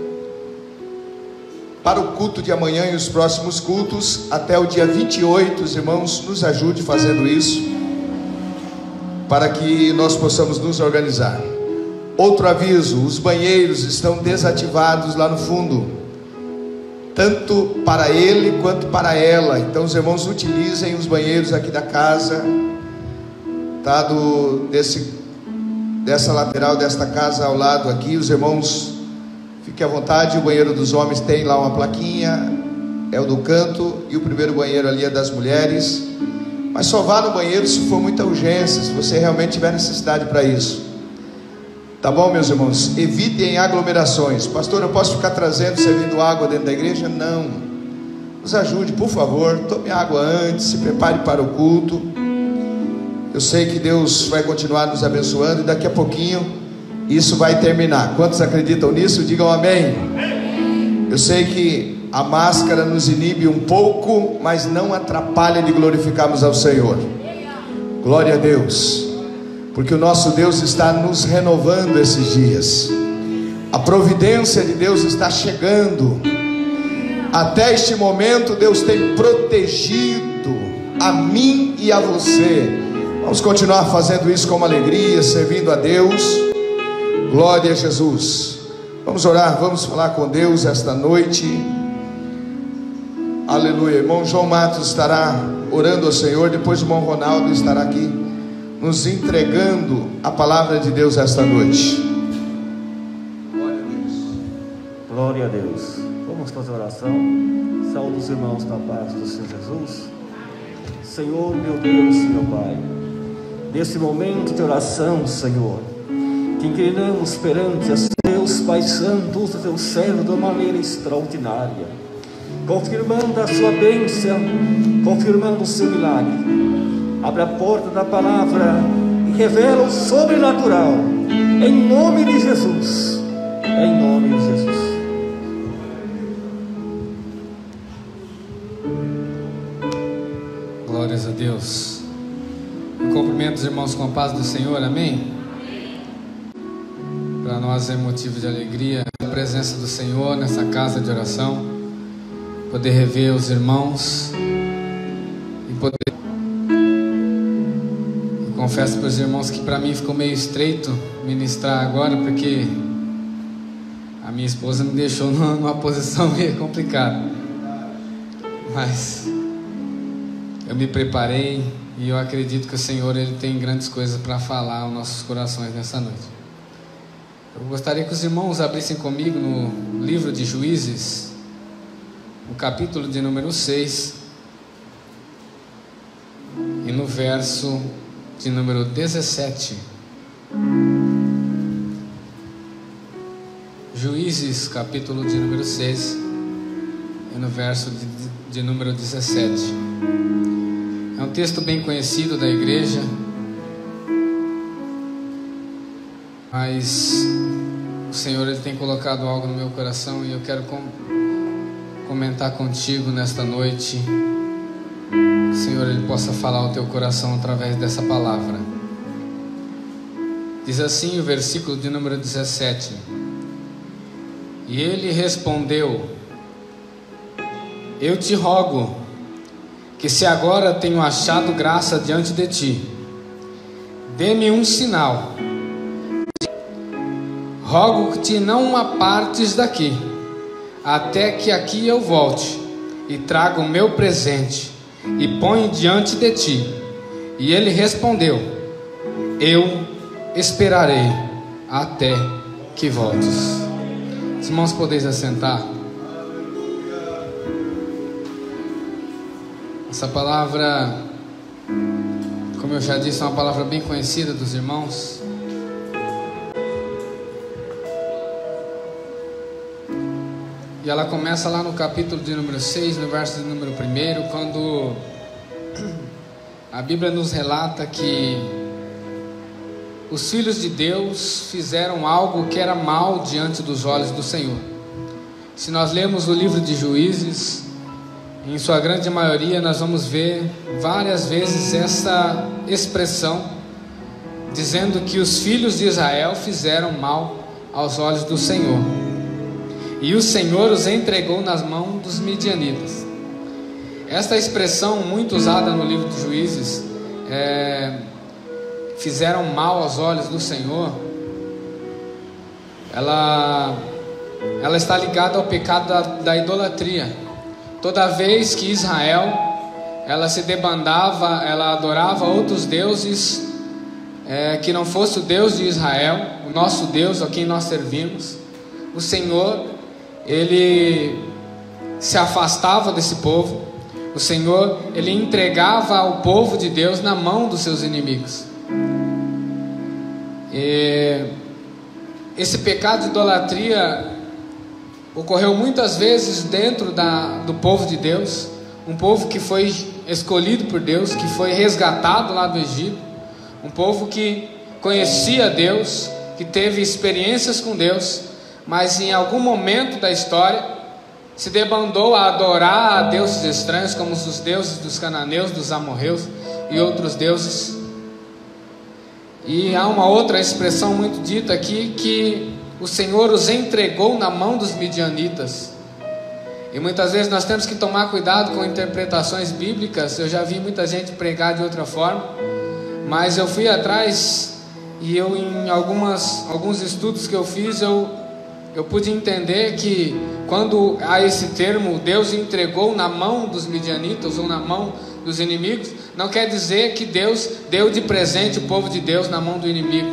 para o culto de amanhã e os próximos cultos até o dia 28. Os irmãos nos ajudem fazendo isso, para que nós possamos nos organizar. Outro aviso: os banheiros estão desativados lá no fundo, tanto para ele quanto para ela. Então os irmãos utilizem os banheiros aqui da casa, tá? Dessa lateral desta casa ao lado aqui. Os irmãos fiquem à vontade. O banheiro dos homens tem lá uma plaquinha, é o do canto, e o primeiro banheiro ali é das mulheres. Mas só vá no banheiro se for muita urgência, se você realmente tiver necessidade para isso. Tá bom, meus irmãos? Evitem aglomerações. Pastor, eu posso ficar servindo água dentro da igreja? Não. Nos ajude, por favor. Tome água antes, se prepare para o culto. Eu sei que Deus vai continuar nos abençoando, e daqui a pouquinho isso vai terminar. Quantos acreditam nisso? Digam amém. Eu sei que a máscara nos inibe um pouco, mas não atrapalha de glorificarmos ao Senhor. Glória a Deus, porque o nosso Deus está nos renovando esses dias. A providência de Deus está chegando. Até este momento Deus tem protegido a mim e a você. Vamos continuar fazendo isso com alegria, servindo a Deus. Glória a Jesus. Vamos orar, vamos falar com Deus esta noite. Aleluia. Irmão João Matos estará orando ao Senhor, depois o irmão Ronaldo estará aqui nos entregando a palavra de Deus esta noite. Glória a Deus. Glória a Deus. Vamos fazer oração. Saúde os irmãos na paz do Senhor Jesus. Senhor, meu Deus, meu Pai, nesse momento de oração, Senhor, que inclinamos perante a Deus Pai Santo, usa teu servo de uma maneira extraordinária, confirmando a sua bênção, confirmando o seu milagre. Abre a porta da palavra e revela o sobrenatural, em nome de Jesus, em nome de Jesus. Glórias a Deus. Eu cumprimento os irmãos com a paz do Senhor, amém? Para nós é motivo de alegria a presença do Senhor nessa casa de oração, poder rever os irmãos e poder... Confesso para os irmãos que para mim ficou meio estreito ministrar agora, porque a minha esposa me deixou numa posição meio complicada, mas eu me preparei e eu acredito que o Senhor ele tem grandes coisas para falar aos nossos corações nessa noite. Eu gostaria que os irmãos abrissem comigo no livro de Juízes, no capítulo de número 6 e no verso de número 17. Juízes, capítulo de número 6 e no verso de número 17. É um texto bem conhecido da igreja, mas o Senhor ele tem colocado algo no meu coração e eu quero comentar contigo nesta noite. O Senhor ele possa falar ao teu coração através dessa palavra. Diz assim o versículo de número 17: E ele respondeu: Eu te rogo que, se agora tenho achado graça diante de ti, dê-me um sinal. Rogo-te, não apartes daqui, até que aqui eu volte e traga o meu presente e ponho diante de ti. E ele respondeu: Eu esperarei até que voltes. Os irmãos, podeis assentar. Essa palavra, como eu já disse, é uma palavra bem conhecida dos irmãos. E ela começa lá no capítulo de número 6, no verso de número 1, quando a Bíblia nos relata que os filhos de Deus fizeram algo que era mal diante dos olhos do Senhor. Se nós lermos o livro de Juízes, em sua grande maioria nós vamos ver várias vezes essa expressão, dizendo que os filhos de Israel fizeram mal aos olhos do Senhor, e o Senhor os entregou nas mãos dos midianitas. Esta expressão, muito usada no livro de Juízes, fizeram mal aos olhos do Senhor, ela está ligada ao pecado da idolatria. Toda vez que Israel, ela se debandava, ela adorava outros deuses, que não fosse o Deus de Israel, o nosso Deus, a quem nós servimos, o Senhor, Ele se afastava desse povo. O Senhor, Ele entregava o povo de Deus na mão dos seus inimigos. E esse pecado de idolatria ocorreu muitas vezes dentro do povo de Deus, um povo que foi escolhido por Deus, que foi resgatado lá do Egito, um povo que conhecia Deus, que teve experiências com Deus, mas em algum momento da história se debandou a adorar a deuses estranhos, como os deuses dos cananeus, dos amorreus e outros deuses. E há uma outra expressão muito dita aqui, que o Senhor os entregou na mão dos midianitas. E muitas vezes nós temos que tomar cuidado com interpretações bíblicas. Eu já vi muita gente pregar de outra forma, mas eu fui atrás e eu, em alguns estudos que eu fiz, eu pude entender que quando há esse termo, Deus entregou na mão dos midianitas ou na mão dos inimigos, não quer dizer que Deus deu de presente o povo de Deus na mão do inimigo.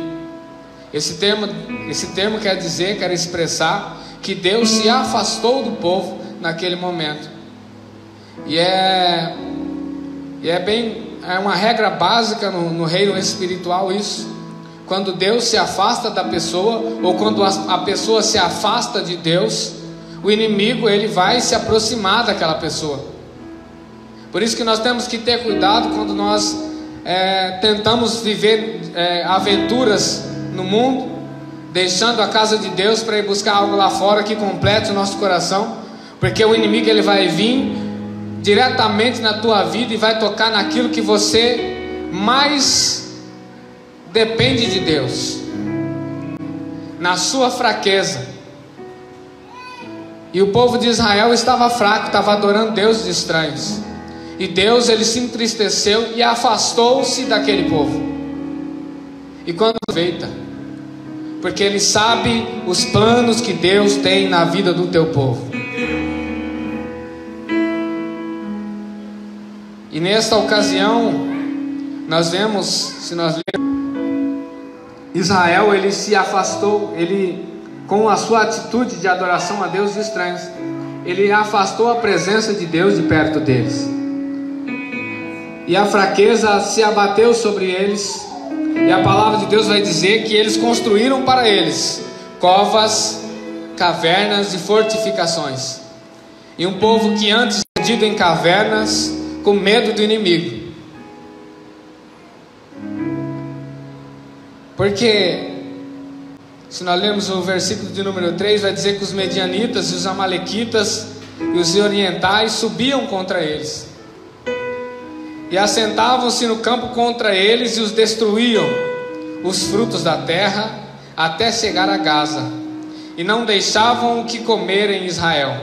Esse termo quer dizer, quer expressar que Deus se afastou do povo naquele momento. E é uma regra básica no reino espiritual isso. Quando Deus se afasta da pessoa, ou quando a pessoa se afasta de Deus, o inimigo, ele vai se aproximar daquela pessoa. Por isso que nós temos que ter cuidado quando nós tentamos viver aventuras no mundo, deixando a casa de Deus para ir buscar algo lá fora que complete o nosso coração, porque o inimigo, ele vai vir diretamente na tua vida e vai tocar naquilo que você mais depende de Deus, na sua fraqueza. E o povo de Israel estava fraco, estava adorando deuses estranhos, e Deus, ele se entristeceu e afastou-se daquele povo. E quando aproveita, porque Ele sabe os planos que Deus tem na vida do teu povo. E nesta ocasião, nós vemos, se nós lermos, Israel, ele se afastou, ele, com a sua atitude de adoração a deuses estranhos, ele afastou a presença de Deus de perto deles. E a fraqueza se abateu sobre eles. E a palavra de Deus vai dizer que eles construíram para eles covas, cavernas e fortificações. E um povo que antes perdido em cavernas, com medo do inimigo. Porque, se nós lermos o versículo de número 3, vai dizer que os medianitas e os amalequitas e os orientais subiam contra eles, e assentavam-se no campo contra eles e os destruíam. os frutos da terra até chegar a Gaza, e não deixavam o que comer em Israel,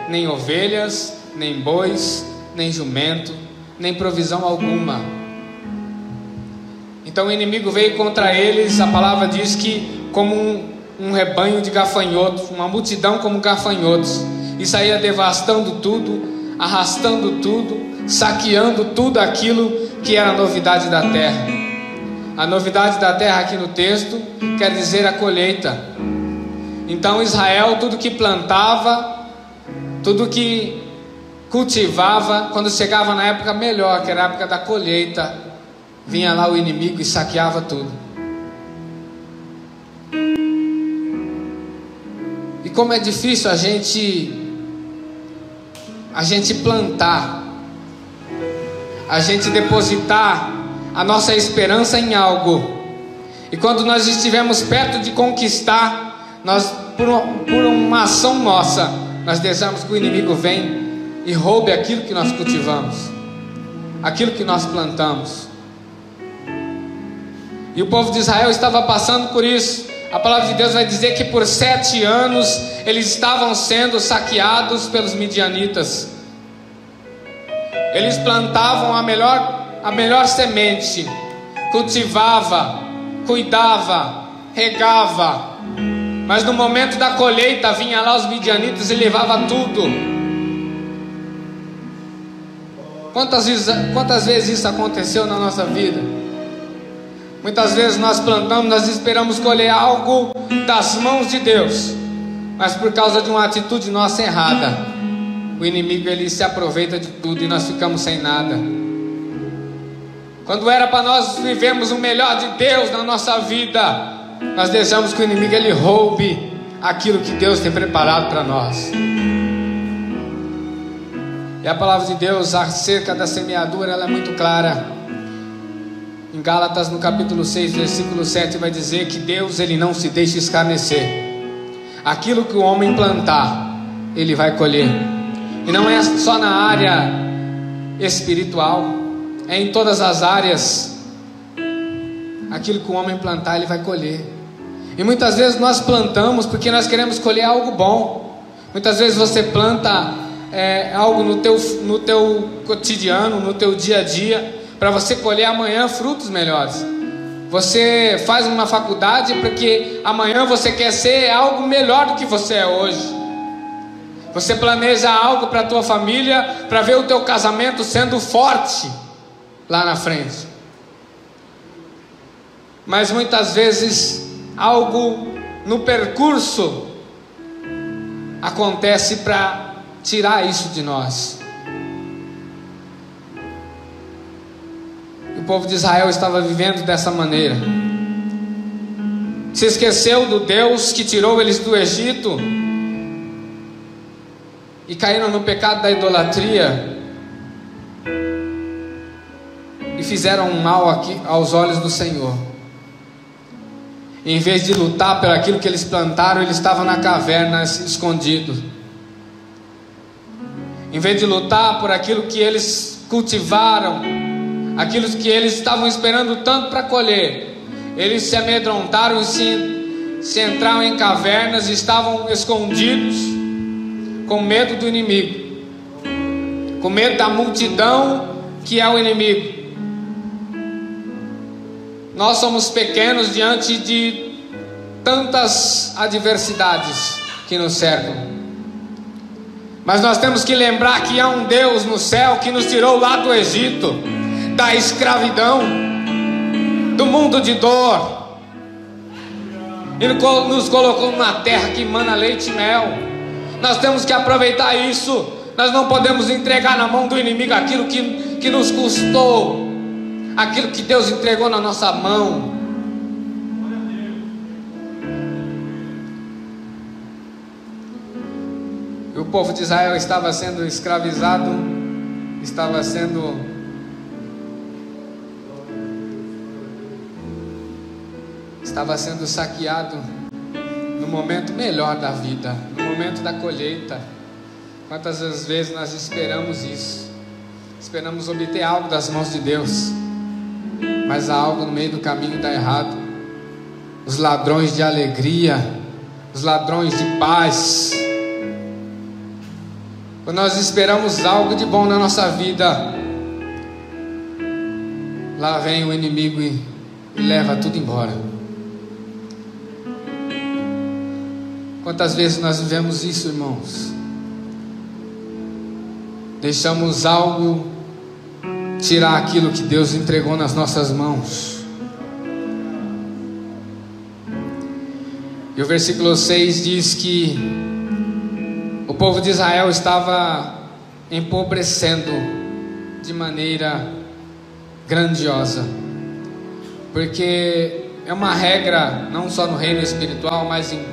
nem ovelhas, nem bois, nem jumento, nem provisão alguma. Então o inimigo veio contra eles, a palavra diz que como um rebanho de gafanhotos, uma multidão como gafanhotos, e saía devastando tudo, arrastando tudo, saqueando tudo aquilo que era a novidade da terra. A novidade da terra aqui no texto quer dizer a colheita. Então Israel, tudo que plantava, tudo que cultivava, quando chegava na época melhor, que era a época da colheita, vinha lá o inimigo e saqueava tudo. E como é difícil a gente plantar, a gente depositar a nossa esperança em algo, e quando nós estivermos perto de conquistar, nós, por uma ação nossa, nós deixamos que o inimigo venha e roube aquilo que nós cultivamos, aquilo que nós plantamos. E o povo de Israel estava passando por isso. A palavra de Deus vai dizer que por 7 anos eles estavam sendo saqueados pelos midianitas. Eles plantavam a melhor semente, cultivava, cuidava, regava, mas no momento da colheita vinha lá os midianitas e levava tudo. Quantas vezes isso aconteceu na nossa vida? Muitas vezes nós plantamos, nós esperamos colher algo das mãos de Deus, mas por causa de uma atitude nossa errada, o inimigo ele se aproveita de tudo e nós ficamos sem nada. Quando era para nós vivermos o melhor de Deus na nossa vida, nós deixamos que o inimigo ele roube aquilo que Deus tem preparado para nós. E a palavra de Deus acerca da semeadura, ela é muito clara. Em Gálatas, no capítulo 6, versículo 7, vai dizer que Deus ele não se deixa escarnecer. Aquilo que o homem plantar, ele vai colher. E não é só na área espiritual, é em todas as áreas. Aquilo que o homem plantar, ele vai colher. E muitas vezes nós plantamos porque nós queremos colher algo bom. Muitas vezes você planta algo no teu cotidiano, no teu dia a dia, para você colher amanhã frutos melhores. Você faz uma faculdade porque amanhã você quer ser algo melhor do que você é hoje. Você planeja algo para a tua família, para ver o teu casamento sendo forte lá na frente. Mas muitas vezes algo no percurso acontece para tirar isso de nós. O povo de Israel estava vivendo dessa maneira. Se esqueceu do Deus que tirou eles do Egito e caíram no pecado da idolatria e fizeram mal aqui aos olhos do Senhor. Em vez de lutar por aquilo que eles plantaram, eles estavam na caverna escondidos. Em vez de lutar por aquilo que eles cultivaram, aquilo que eles estavam esperando tanto para colher, eles se amedrontaram e se entraram em cavernas e estavam escondidos, com medo do inimigo, com medo da multidão que é o inimigo. Nós somos pequenos diante de tantas adversidades que nos cercam, mas nós temos que lembrar que há um Deus no céu que nos tirou lá do Egito, da escravidão, do mundo de dor, e nos colocou numa terra que emana leite e mel. Nós temos que aproveitar isso. Nós não podemos entregar na mão do inimigo aquilo que nos custou, aquilo que Deus entregou na nossa mão. E o povo de Israel estava sendo escravizado, estava sendo saqueado no momento melhor da vida, no momento da colheita. Quantas vezes nós esperamos isso? Esperamos obter algo das mãos de Deus, mas há algo no meio do caminho dá errado. os ladrões de alegria, os ladrões de paz. Quando nós esperamos algo de bom na nossa vida, lá vem o inimigo e leva tudo embora. Quantas vezes nós vivemos isso, irmãos? Deixamos algo tirar aquilo que Deus entregou nas nossas mãos. E o versículo 6 diz que o povo de Israel estava empobrecendo de maneira grandiosa, porque é uma regra não só no reino espiritual, mas em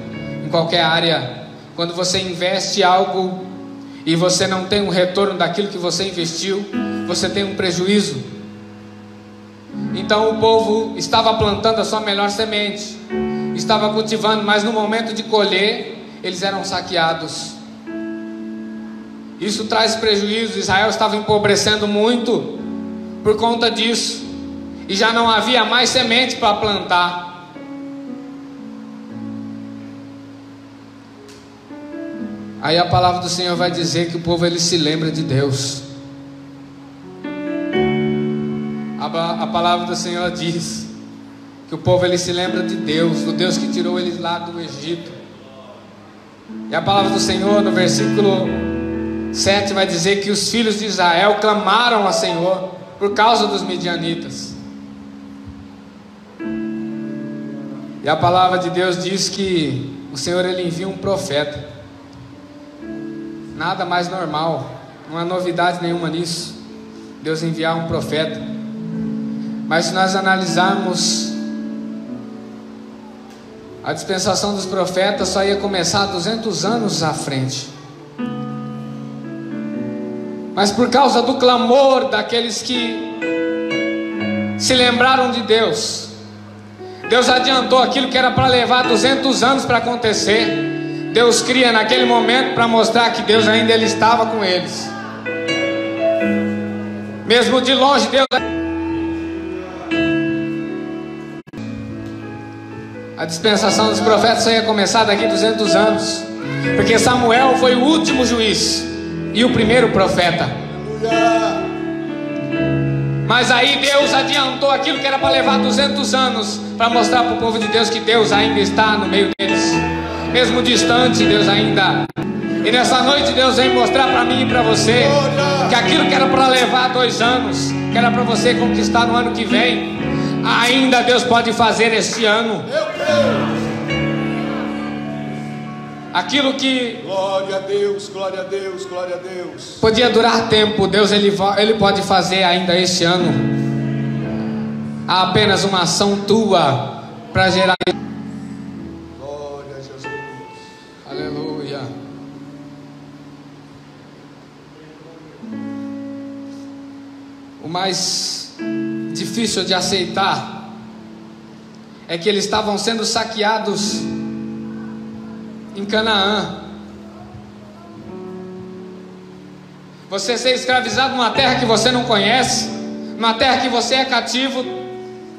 qualquer área. Quando você investe algo e você não tem um retorno daquilo que você investiu, você tem um prejuízo. Então o povo estava plantando a sua melhor semente, estava cultivando, mas no momento de colher, eles eram saqueados. Isso traz prejuízo. Israel estava empobrecendo muito por conta disso, e já não havia mais semente para plantar. Aí a palavra do Senhor vai dizer que o povo ele se lembra de Deus. A palavra do Senhor diz que o povo ele se lembra de Deus, do Deus que tirou eles lá do Egito. E a palavra do Senhor no versículo 7 vai dizer que os filhos de Israel clamaram ao Senhor por causa dos midianitas. E a palavra de Deus diz que o Senhor ele envia um profeta. Nada mais normal, não há novidade nenhuma nisso, Deus enviar um profeta. Mas se nós analisarmos a dispensação dos profetas, só ia começar 200 anos à frente. Mas por causa do clamor daqueles que se lembraram de Deus, Deus adiantou aquilo que era para levar 200 anos para acontecer. Deus cria naquele momento para mostrar que Deus ainda ele estava com eles. Mesmo de longe, Deus... A dispensação dos profetas só ia começar daqui 200 anos, porque Samuel foi o último juiz e o primeiro profeta. Mas aí Deus adiantou aquilo que era para levar 200 anos, para mostrar para o povo de Deus que Deus ainda está no meio deles. Mesmo distante, Deus ainda. E nessa noite Deus vem mostrar para mim e para você que aquilo que era para levar 2 anos, que era para você conquistar no ano que vem, ainda Deus pode fazer este ano. Aquilo que glória a Deus, glória a Deus, glória a Deus, podia durar tempo, Deus ele pode fazer ainda este ano. Há apenas uma ação tua para gerar. Glória a Jesus. Aleluia. O mais difícil de aceitar é que eles estavam sendo saqueados em Canaã. Você ser escravizado numa terra que você não conhece, numa terra que você é cativo,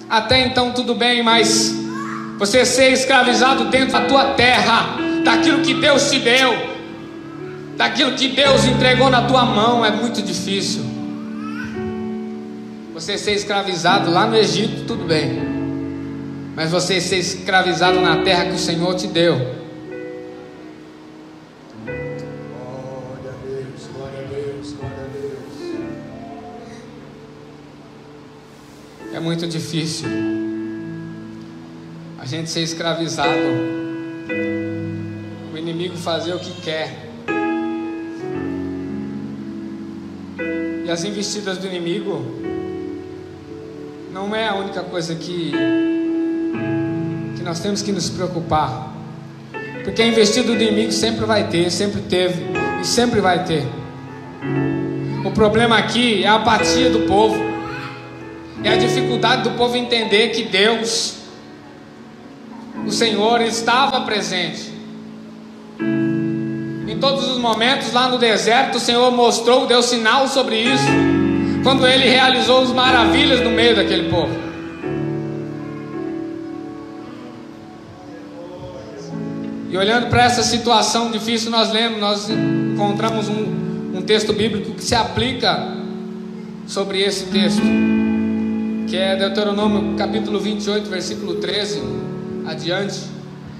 até então tudo bem, mas você ser escravizado dentro da tua terra, daquilo que Deus te deu, daquilo que Deus entregou na tua mão, é muito difícil. Você ser escravizado lá no Egito, tudo bem, mas você ser escravizado na terra que o Senhor te deu, Glória a Deus, glória a Deus, glória a Deus. é muito difícil. A gente ser escravizado, o inimigo fazer o que quer, e as investidas do inimigo não é a única coisa que nós temos que nos preocupar, porque a investida do inimigo sempre vai ter, sempre teve e sempre vai ter. O problema aqui é a apatia do povo, é a dificuldade do povo entender que Deus, o Senhor, estava presente em todos os momentos. Lá no deserto o Senhor mostrou, deu sinal sobre isso, quando Ele realizou as maravilhas no meio daquele povo. E olhando para essa situação difícil, nós encontramos um texto bíblico que se aplica sobre esse texto, que é Deuteronômio capítulo 28, versículo 13 adiante,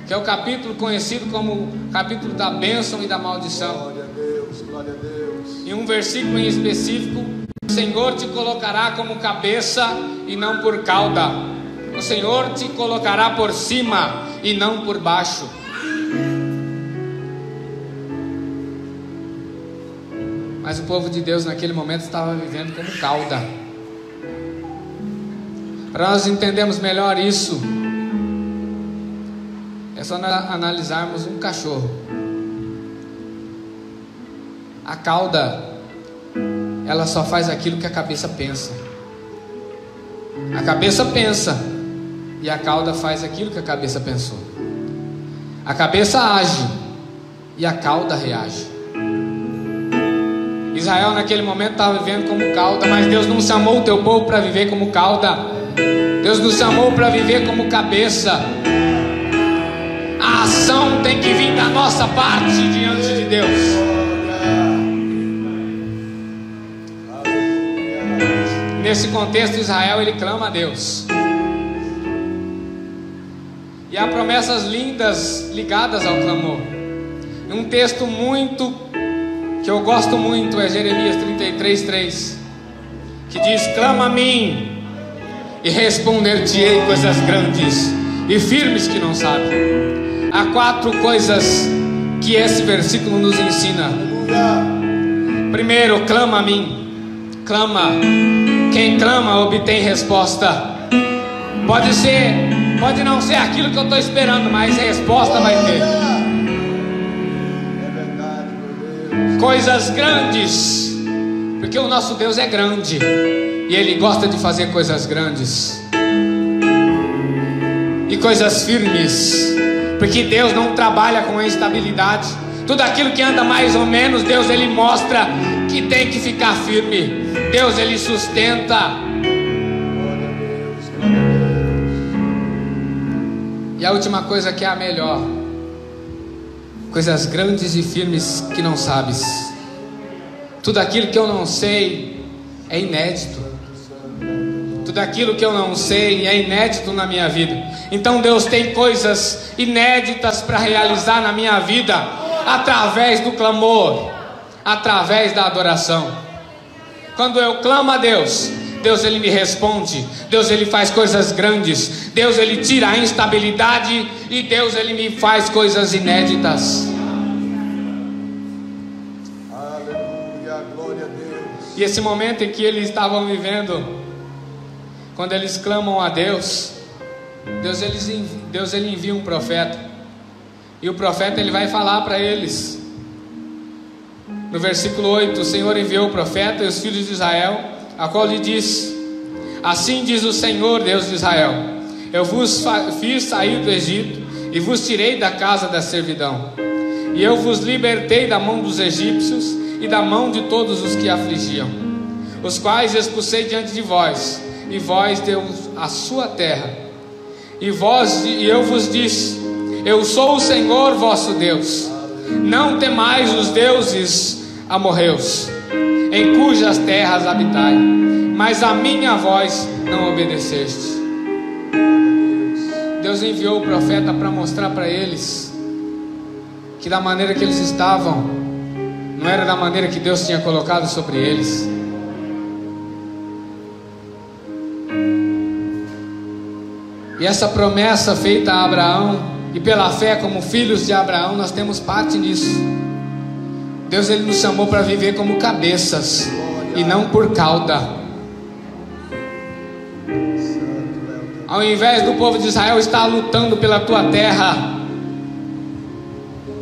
que é o capítulo conhecido como o capítulo da bênção e da maldição. Glória a Deus, glória a Deus. Em um versículo em específico, o Senhor te colocará como cabeça e não por cauda. O Senhor te colocará por cima e não por baixo. Mas o povo de Deus naquele momento estava vivendo como cauda. Para nós entendermos melhor isso, é só analisarmos um cachorro. A cauda, ela só faz aquilo que a cabeça pensa. A cabeça pensa e a cauda faz aquilo que a cabeça pensou. A cabeça age e a cauda reage. Israel naquele momento estava vivendo como cauda, mas Deus não chamou o teu povo para viver como cauda. Deus nos chamou para viver como cabeça. A ação tem que vir da nossa parte diante de Deus. Nesse contexto, Israel ele clama a Deus. E há promessas lindas ligadas ao clamor. E um texto que eu gosto muito é Jeremias 33:3, que diz: clama a mim e responder-te-ei coisas grandes e firmes que não sabe. Há 4 coisas que esse versículo nos ensina. Primeiro, clama a mim. Clama. Quem clama obtém resposta. Pode não ser aquilo que eu estou esperando, mas a resposta vai ter. Coisas grandes, porque o nosso Deus é grande e Ele gosta de fazer coisas grandes. E coisas firmes, porque Deus não trabalha com a instabilidade. Tudo aquilo que anda mais ou menos, Deus ele mostra que tem que ficar firme. Deus ele sustenta. E a última coisa que é a melhor: coisas grandes e firmes que não sabes. Tudo aquilo que eu não sei é inédito. Tudo aquilo que eu não sei é inédito na minha vida. Então Deus tem coisas inéditas para realizar na minha vida, através do clamor, através da adoração. Quando eu clamo a Deus, Deus ele me responde. Deus ele faz coisas grandes. Deus ele tira a instabilidade e Deus ele me faz coisas inéditas. Aleluia, glória a Deus. E esse momento em que eles estavam vivendo, quando eles clamam a Deus, Deus ele envia um profeta. E o profeta ele vai falar para eles. No versículo 8, o Senhor enviou o profeta e os filhos de Israel, a qual lhe disse: assim diz o Senhor Deus de Israel: eu vos fiz sair do Egito e vos tirei da casa da servidão, e eu vos libertei da mão dos egípcios e da mão de todos os que afligiam, os quais expulsei diante de vós, e vós deu a sua terra. E eu vos disse: eu sou o Senhor vosso Deus. Não temais os deuses amorreus, em cujas terras habitai, mas a minha voz não obedeceste. Deus enviou o profeta para mostrar para eles que da maneira que eles estavam, não era da maneira que Deus tinha colocado sobre eles. E essa promessa feita a Abraão, e pela fé como filhos de Abraão, nós temos parte nisso. Deus ele nos chamou para viver como cabeças e não por cauda. Ao invés do povo de Israel estar lutando pela tua terra,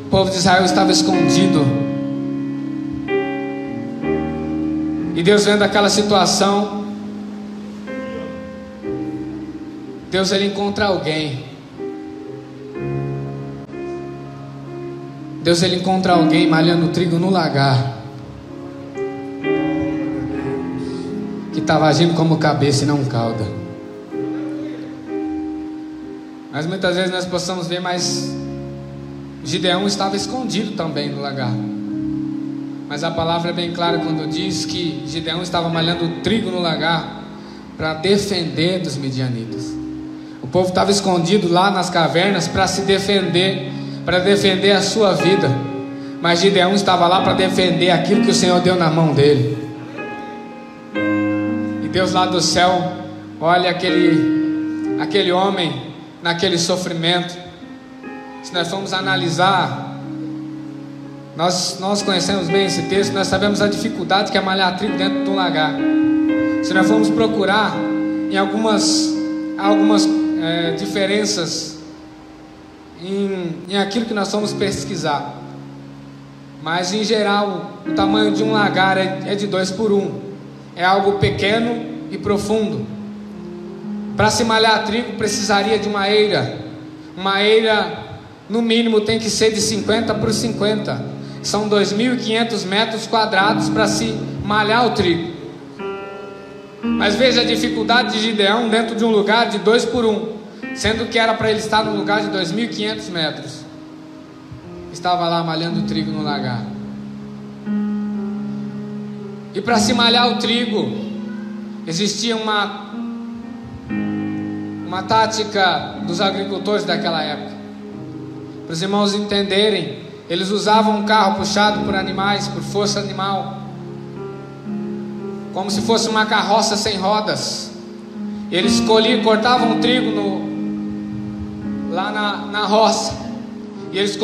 o povo de Israel estava escondido. E Deus vendo aquela situação, Deus ele encontra alguém. Deus ele encontra alguém malhando trigo no lagar, que estava agindo como cabeça e não cauda. Mas muitas vezes nós possamos ver, mas Gideão estava escondido também no lagar. Mas a palavra é bem clara quando diz que Gideão estava malhando trigo no lagar para defender dos midianitas. O povo estava escondido lá nas cavernas para se defender, para defender a sua vida. Mas Gideão estava lá para defender aquilo que o Senhor deu na mão dele. E Deus lá do céu olha aquele homem naquele sofrimento. Se nós formos analisar, nós conhecemos bem esse texto, nós sabemos a dificuldade que é malhar trigo dentro de um lagar. Se nós formos procurar em algumas diferenças em aquilo que nós vamos pesquisar, mas em geral o tamanho de um lagar é de 2 por 1. É algo pequeno e profundo. Para se malhar trigo precisaria de uma eira. Uma eira no mínimo tem que ser de 50 por 50. São 2.500 metros quadrados para se malhar o trigo. Mas veja a dificuldade de Gideão dentro de um lugar de 2 por 1, sendo que era para ele estar num lugar de 2.500 metros. Estava lá malhando o trigo no lagar. E para se malhar o trigo existia uma tática dos agricultores daquela época. Para os irmãos entenderem, eles usavam um carro puxado por animais, por força animal, como se fosse uma carroça sem rodas. Eles cortavam o trigo lá na roça, e eles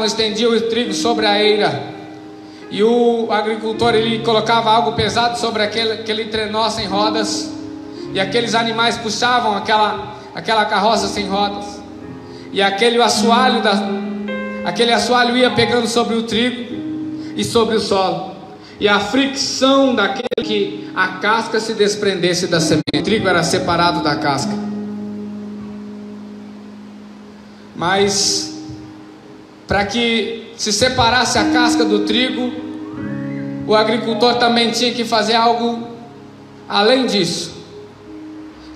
estendiam o trigo sobre a eira. E o agricultor, ele colocava algo pesado sobre aquele trenó sem rodas, e aqueles animais puxavam aquela carroça sem rodas, e aquele assoalho ia pegando sobre o trigo e sobre o solo, e a fricção daquele que a casca se desprendesse da semente. O trigo era separado da casca. Mas para que se separasse a casca do trigo, o agricultor também tinha que fazer algo além disso,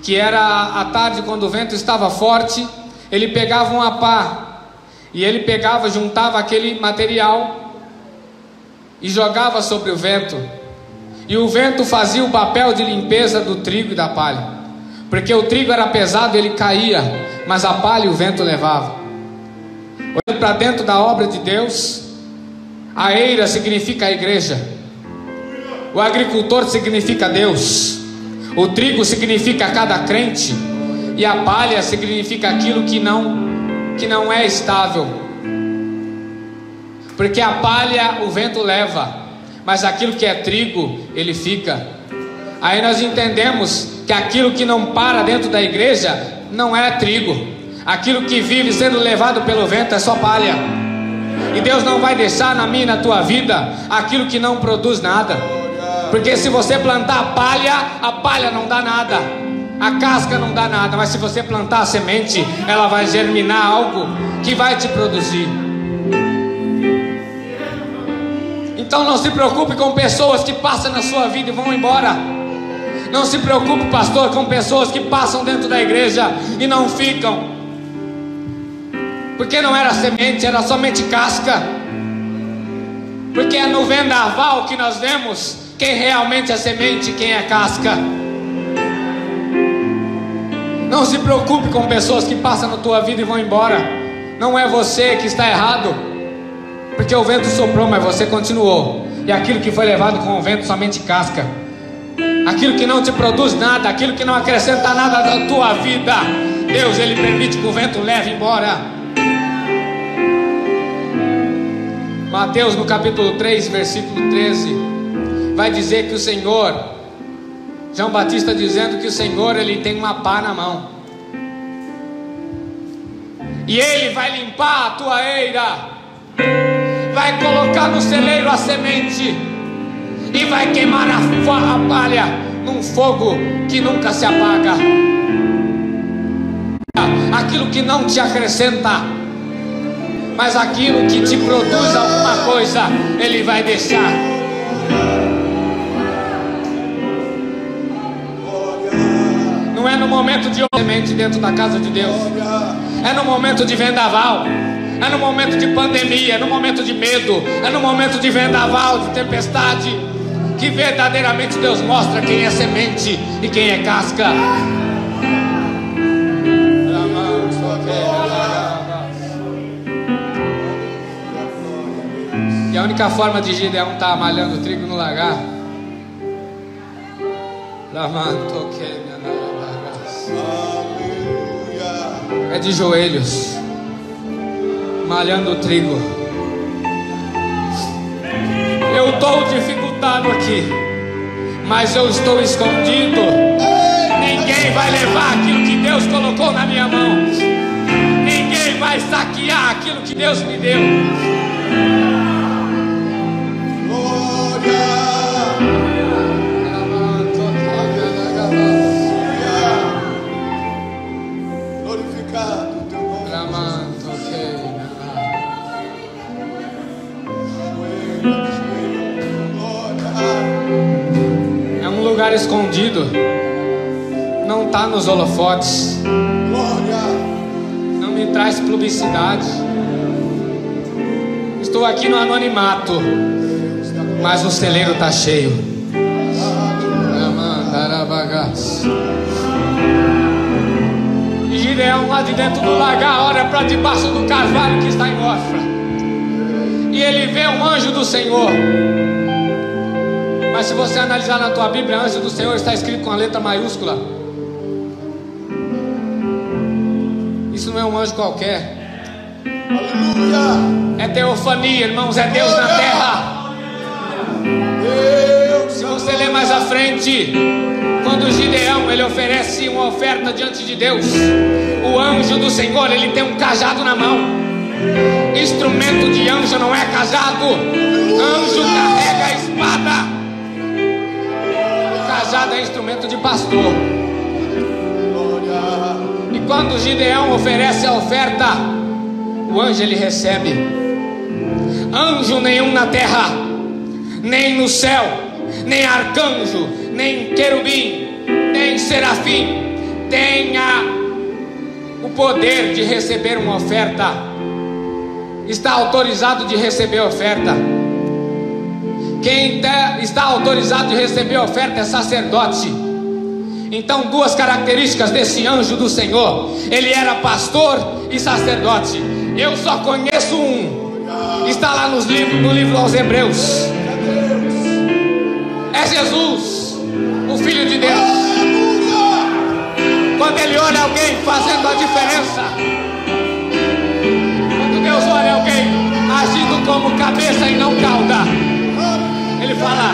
que era à tarde, quando o vento estava forte, ele pegava uma pá, e ele juntava aquele material e jogava sobre o vento, e o vento fazia o papel de limpeza do trigo e da palha, porque o trigo era pesado, ele caía, mas a palha o vento levava. Olhando para dentro da obra de Deus, a eira significa a igreja, o agricultor significa Deus, o trigo significa cada crente, e a palha significa aquilo que não é estável, porque a palha o vento leva, mas aquilo que é trigo, ele fica. Aí nós entendemos que aquilo que não para dentro da igreja não é trigo, aquilo que vive sendo levado pelo vento é só palha. E Deus não vai deixar na minha e na tua vida aquilo que não produz nada, porque se você plantar a palha não dá nada, a casca não dá nada, mas se você plantar a semente, ela vai germinar algo que vai te produzir. Então não se preocupe com pessoas que passam na sua vida e vão embora. Não se preocupe, pastor, com pessoas que passam dentro da igreja e não ficam, porque não era semente, era somente casca. Porque é no vendaval que nós vemos quem realmente é semente e quem é casca. Não se preocupe com pessoas que passam na tua vida e vão embora. Não é você que está errado, porque o vento soprou, mas você continuou. E aquilo que foi levado com o vento, somente casca. Aquilo que não te produz nada, aquilo que não acrescenta nada na tua vida, Deus, Ele permite que o vento leve embora. Mateus no capítulo 3, versículo 13, vai dizer que o Senhor, João Batista dizendo que o Senhor, Ele tem uma pá na mão, e Ele vai limpar a tua eira, vai colocar no celeiro a semente, e vai queimar a palha num fogo que nunca se apaga. Aquilo que não te acrescenta, mas aquilo que te produz alguma coisa, Ele vai deixar. Não é no momento de semente dentro da casa de Deus, é no momento de vendaval, é no momento de pandemia, é no momento de medo, é no momento de vendaval, de tempestade, que verdadeiramente Deus mostra quem é semente e quem é casca. E a única forma de Gideão estar malhando trigo no lagar é de joelhos, malhando o trigo. Eu estou dificultado aqui, mas eu estou escondido. Ninguém vai levar aquilo que Deus colocou na minha mão. Ninguém vai saquear aquilo que Deus me deu. Glorificado o teu nome. É um lugar escondido, não está nos holofotes, não me traz publicidade. Estou aqui no anonimato, mas o celeiro está cheio. E Gideão lá de dentro do lagar olha para debaixo do carvalho que está em Ofra, e ele vê um anjo do Senhor. Mas se você analisar na tua Bíblia, anjo do Senhor está escrito com a letra maiúscula. Isso não é um anjo qualquer. Aleluia. É teofania, irmãos, é Deus na terra. Se você ler mais à frente, quando Gideão ele oferece uma oferta diante de Deus, o anjo do Senhor ele tem um cajado na mão. Instrumento de anjo não é cajado. Anjo carrega a espada. O cajado é instrumento de pastor. E quando Gideão oferece a oferta, o anjo ele recebe. Anjo nenhum na terra, nem no céu, nem arcanjo, nem querubim, nem serafim tenha o poder de receber uma oferta. Está autorizado de receber oferta. Quem está autorizado de receber oferta é sacerdote. Então, duas características desse anjo do Senhor: ele era pastor e sacerdote. Eu só conheço um, está lá no livro aos Hebreus. É Jesus, o Filho de Deus. Quando ele olha alguém fazendo a diferença, quando Deus olha alguém agindo como cabeça e não cauda, ele fala: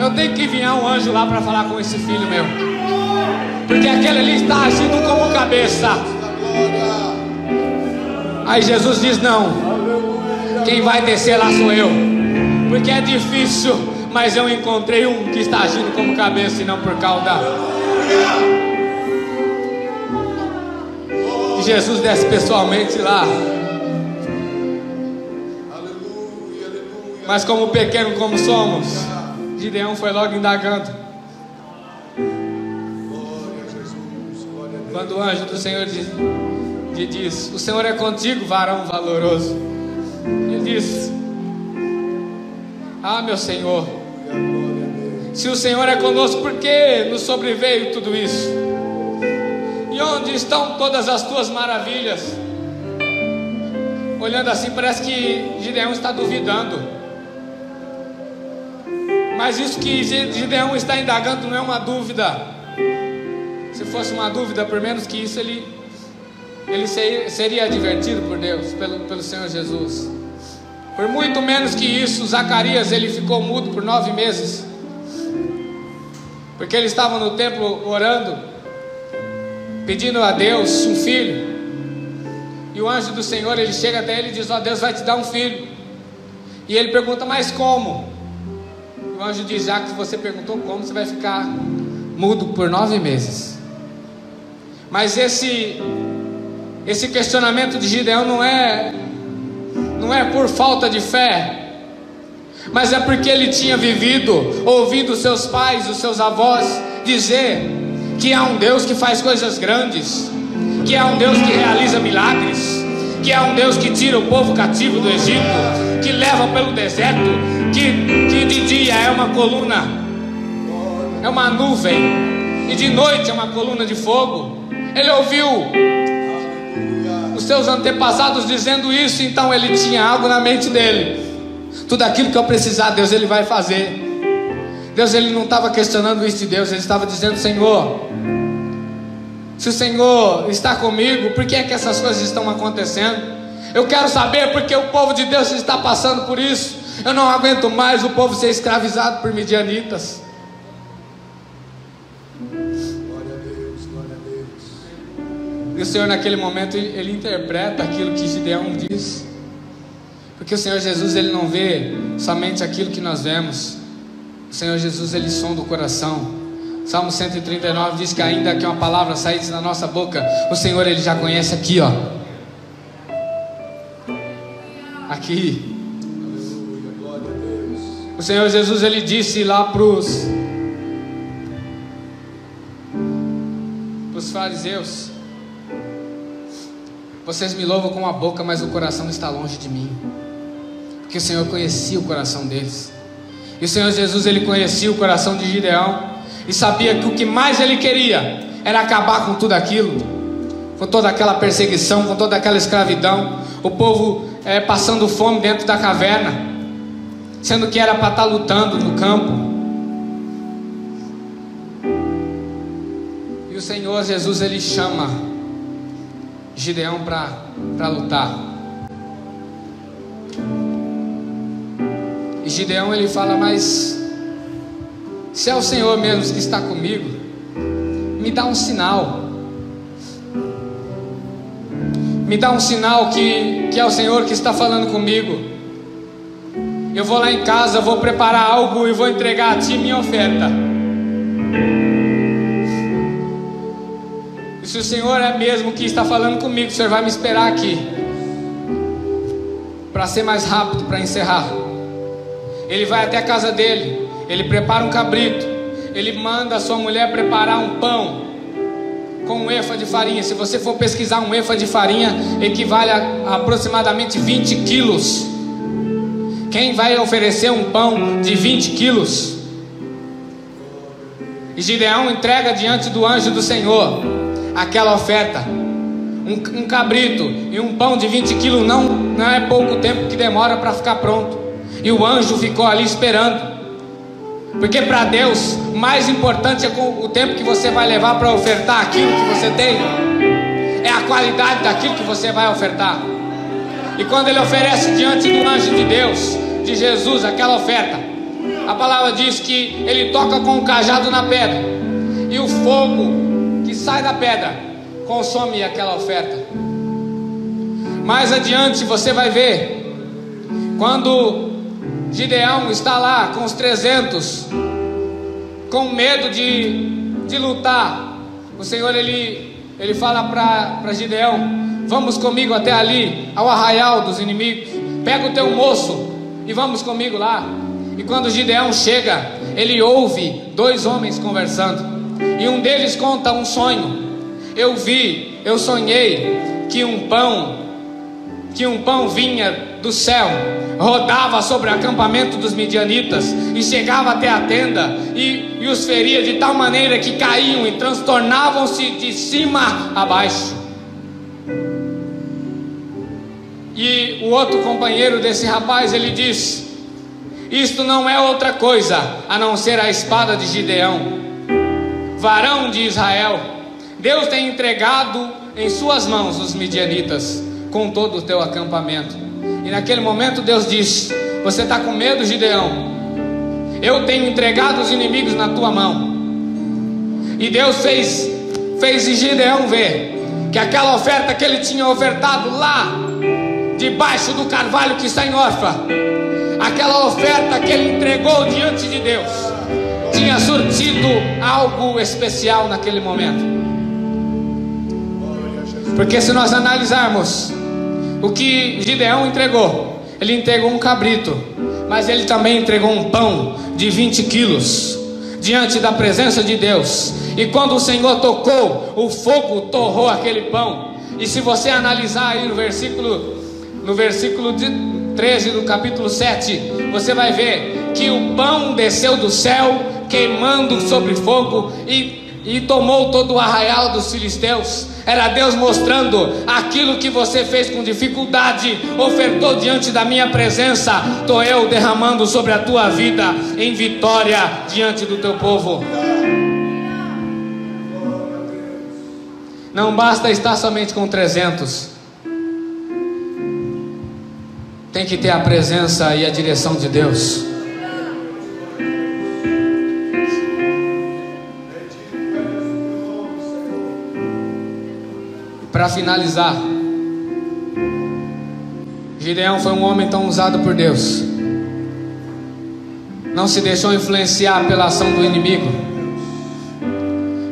eu tenho que enviar um anjo lá para falar com esse filho meu, porque aquele ali está agindo como cabeça. Aí Jesus diz: não, quem vai descer lá sou eu, porque é difícil, mas eu encontrei um que está agindo como cabeça e não por cauda. E Jesus desce pessoalmente lá. Mas como pequeno como somos, Gideão foi logo indagando. Quando o anjo do Senhor diz: o Senhor é contigo, varão valoroso. Ele diz: ah, meu Senhor, se o Senhor é conosco, por que nos sobreveio tudo isso? E onde estão todas as tuas maravilhas? Olhando assim, parece que Gideão está duvidando. Mas isso que Gideão está indagando não é uma dúvida. Se fosse uma dúvida, por menos que isso, ele seria advertido por Deus, pelo Senhor Jesus. Por muito menos que isso, Zacarias ele ficou mudo por 9 meses, porque ele estava no templo orando, pedindo a Deus um filho. E o anjo do Senhor ele chega até ele e diz: ó, Deus vai te dar um filho. E ele pergunta: mas como? O anjo diz: já que você perguntou como, você vai ficar mudo por 9 meses. Mas esse questionamento de Gideão não é por falta de fé, mas é porque ele tinha vivido, ouvindo os seus pais, os seus avós dizer que há um Deus que faz coisas grandes, que há um Deus que realiza milagres, que é um Deus que tira o povo cativo do Egito, que leva pelo deserto, que de dia é uma coluna, é uma nuvem, e de noite é uma coluna de fogo. Ele ouviu os seus antepassados dizendo isso, então ele tinha algo na mente dele. Tudo aquilo que eu precisar, Deus, Ele vai fazer. Deus, Ele não estava questionando isso de Deus, Ele estava dizendo: Senhor, se o Senhor está comigo, por que é que essas coisas estão acontecendo? Eu quero saber porque o povo de Deus está passando por isso. Eu não aguento mais o povo ser escravizado por midianitas. Glória a Deus, glória a Deus. E o Senhor naquele momento ele interpreta aquilo que Gideão diz, porque o Senhor Jesus, Ele não vê somente aquilo que nós vemos. O Senhor Jesus, Ele sonda o coração. Salmo 139 diz que ainda que uma palavra saísse da nossa boca, o Senhor, Ele já conhece aqui, ó. Aqui. Aleluia, glória a Deus. O Senhor Jesus, Ele disse lá para os fariseus: vocês me louvam com a boca, mas o coração está longe de mim. Porque o Senhor conhecia o coração deles. E o Senhor Jesus, Ele conhecia o coração de Gideão, e sabia que o que mais ele queria era acabar com tudo aquilo, com toda aquela perseguição, com toda aquela escravidão, o povo passando fome dentro da caverna, sendo que era para estar lutando no campo. E o Senhor Jesus, Ele chama Gideão para lutar. E Gideão, ele fala: mas se é o Senhor mesmo que está comigo, me dá um sinal. Me dá um sinal que é o Senhor que está falando comigo. Eu vou lá em casa, vou preparar algo e vou entregar a Ti minha oferta. E se o Senhor é mesmo que está falando comigo, o Senhor vai me esperar aqui, para ser mais rápido, para encerrar. Ele vai até a casa dele, ele prepara um cabrito, ele manda a sua mulher preparar um pão com um efa de farinha. Se você for pesquisar, um efa de farinha equivale a aproximadamente 20 quilos. Quem vai oferecer um pão de 20 quilos? E Gideão entrega diante do anjo do Senhor aquela oferta, um cabrito e um pão de 20 quilos. Não é pouco tempo que demora para ficar pronto. E o anjo ficou ali esperando, porque para Deus mais importante é o tempo que você vai levar para ofertar aquilo que você tem, é a qualidade daquilo que você vai ofertar. E quando ele oferece diante do anjo de Deus, de Jesus, aquela oferta, a palavra diz que ele toca com o cajado na pedra, e o fogo que sai da pedra consome aquela oferta. Mais adiante você vai ver, quando Gideão está lá com os 300, com medo de lutar, o Senhor ele fala para Gideão: vamos comigo até ali, ao arraial dos inimigos, pega o teu moço e vamos comigo lá. E quando Gideão chega, ele ouve 2 homens conversando, e um deles conta um sonho: eu sonhei que um pão vinha do céu, rodava sobre o acampamento dos midianitas e chegava até a tenda e os feria de tal maneira que caíam e transtornavam-se de cima a baixo. E o outro companheiro desse rapaz, ele diz: isto não é outra coisa a não ser a espada de Gideão, varão de Israel. Deus tem entregado em suas mãos os midianitas com todo o teu acampamento. E naquele momento Deus diz: você está com medo, Gideão? Eu tenho entregado os inimigos na tua mão. E Deus fez Gideão ver que aquela oferta que ele tinha ofertado lá debaixo do carvalho que está em Orfa, aquela oferta que ele entregou diante de Deus, tinha surtido algo especial naquele momento. Porque se nós analisarmos o que Gideão entregou, ele entregou um cabrito, mas ele também entregou um pão de 20 quilos diante da presença de Deus. E quando o Senhor tocou, o fogo torrou aquele pão, E se você analisar aí no versículo 13 do capítulo 7, você vai ver que o pão desceu do céu, queimando sobre fogo, e tomou todo o arraial dos filisteus. Era Deus mostrando: aquilo que você fez com dificuldade, ofertou diante da minha presença, estou eu derramando sobre a tua vida em vitória diante do teu povo. Não basta estar somente com 300, tem que ter a presença e a direção de Deus. Para finalizar, Gideão foi um homem tão usado por Deus. Não se deixou influenciar pela ação do inimigo.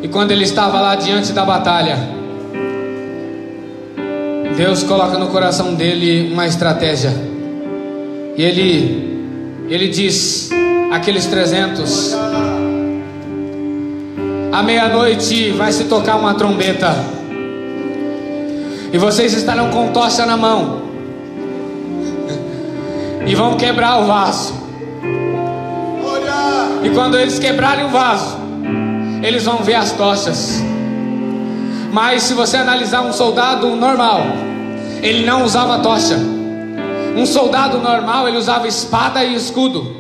E quando ele estava lá diante da batalha, Deus coloca no coração dele uma estratégia. E ele diz àqueles 300: à meia-noite vai se tocar uma trombeta, e vocês estarão com tocha na mão, e vão quebrar o vaso. E quando eles quebrarem o vaso, eles vão ver as tochas. Mas se você analisar um soldado normal, ele não usava tocha. Um soldado normal, ele usava espada e escudo.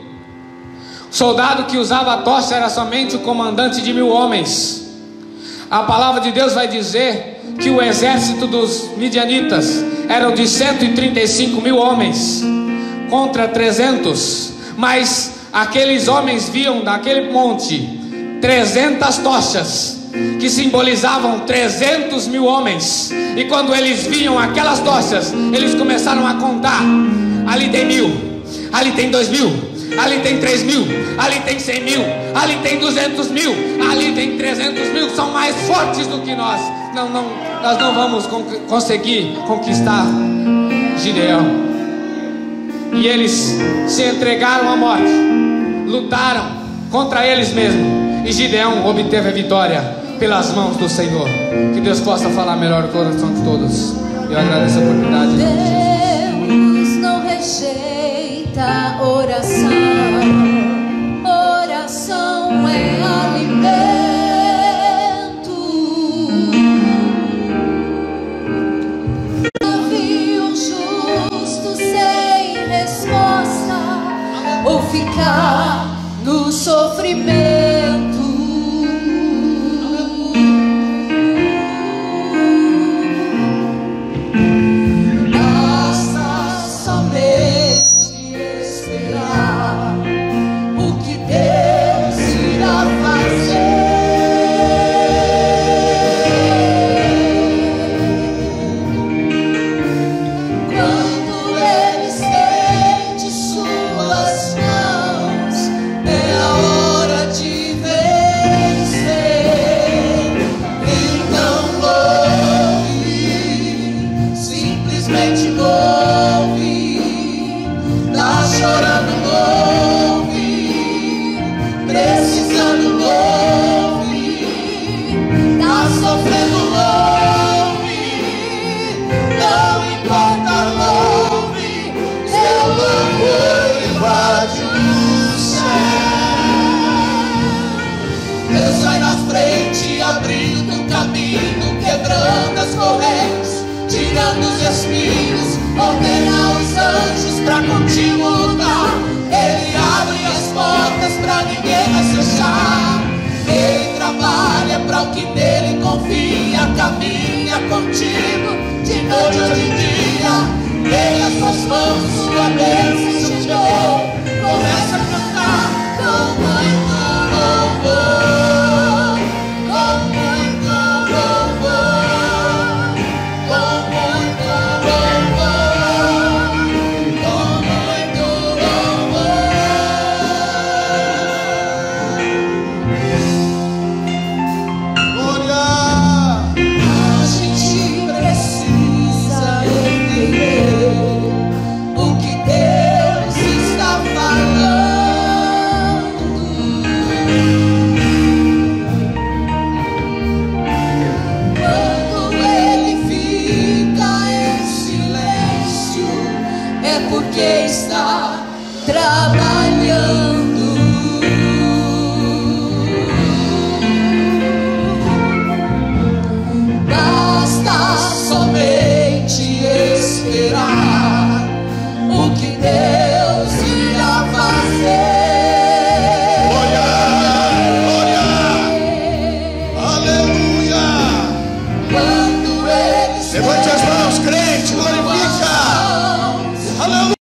O soldado que usava a tocha era somente o comandante de 1000 homens. A palavra de Deus vai dizer que o exército dos midianitas eram de 135.000 homens contra 300. Mas aqueles homens viam naquele monte 300 tochas, que simbolizavam 300.000 homens. E quando eles viam aquelas tochas, eles começaram a contar: ali tem 1000, ali tem 2000, ali tem 3.000, ali tem 100.000, ali tem 200.000, ali tem 300.000. São mais fortes do que nós. Nós não vamos conseguir conquistar Gideão. E eles se entregaram à morte, lutaram contra eles mesmos, e Gideão obteve a vitória pelas mãos do Senhor. Que Deus possa falar melhor no coração de todos. Eu agradeço a oportunidade. Deus não rejeita oração. Oração é alimento. Vi um justo sem resposta, ou ficar no sofrimento. Ordena os anjos pra contigo lutar. Ele abre as portas pra ninguém mais fechar. Ele trabalha pra o que nele confia. Caminha contigo de noite ou de dia. Em as suas mãos sua bênção te deu. Começa a cantar com muito louvor, com muito louvor, com muito louvor, com muito louvor. Glória! A gente precisa entender o que Deus é porque está trabalhando. Basta somente esperar o que Deus irá fazer. Glória, aleluia. Quando eles Levante as mãos, crente, glorifica. Aleluia.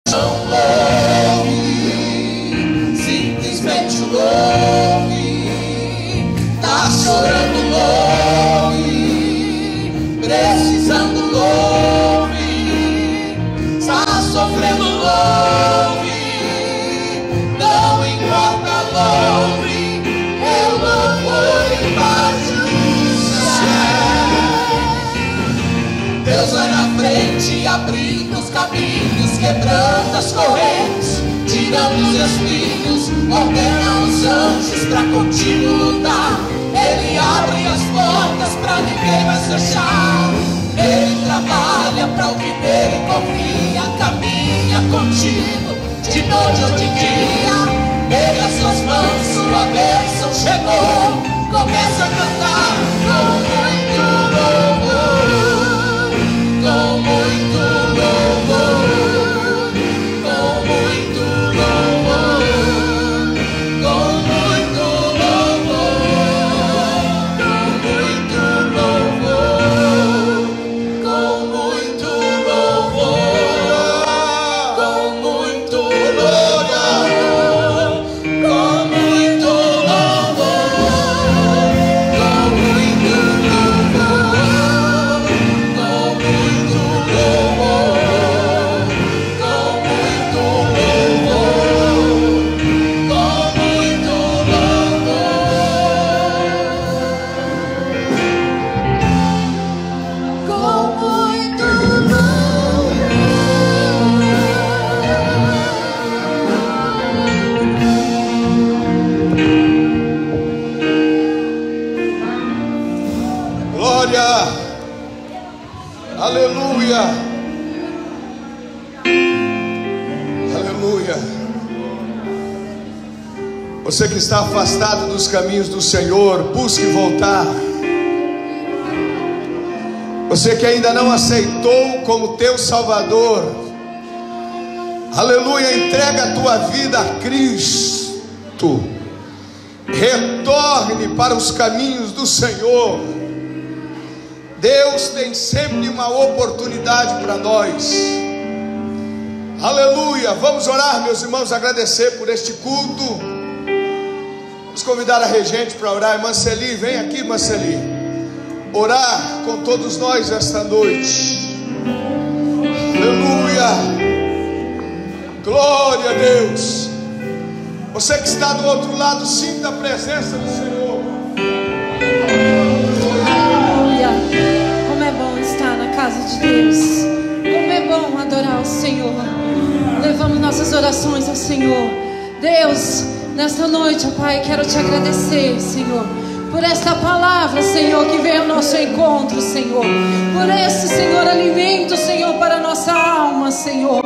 Simplesmente louve. Tá chorando, louve. Precisando, louve. Está sofrendo, louve. Não importa, louve. Eu não vou embaixo do céu. Deus vai na frente, abrindo os caminhos, quebrando as correntes, tirando os espinhos, ordena os anjos pra contigo lutar. Ele abre as portas pra ninguém mais fechar. Ele trabalha pra o que nele confia, caminha contigo de noite ou de dia. Pega suas mãos, sua bênção chegou. Começa a cantar com muito louvor, com muito louvor, com muito louvor, com muito louvor, com muito louvor, com muito louvor, com muito louvor, com muito Glória, aleluia, aleluia. Você que está afastado dos caminhos do Senhor, busque voltar. Você que ainda não aceitou como teu Salvador, aleluia, entrega a tua vida a Cristo. Retorne para os caminhos do Senhor. Deus tem sempre uma oportunidade para nós. Aleluia. Vamos orar, meus irmãos, agradecer por este culto. Vamos convidar a regente para orar. Irmã Celi, vem aqui, irmã Celi, orar com todos nós esta noite. Aleluia. Glória a Deus. Você que está do outro lado, sinta a presença do Senhor. Aleluia. Como é bom estar na casa de Deus. Como é bom adorar o Senhor. Levamos nossas orações ao Senhor. Deus, nesta noite, ó Pai, quero te agradecer, Senhor, por esta palavra, Senhor, que veio ao nosso encontro, Senhor. Por esse, Senhor, alimento, Senhor, para a nossa alma, Senhor.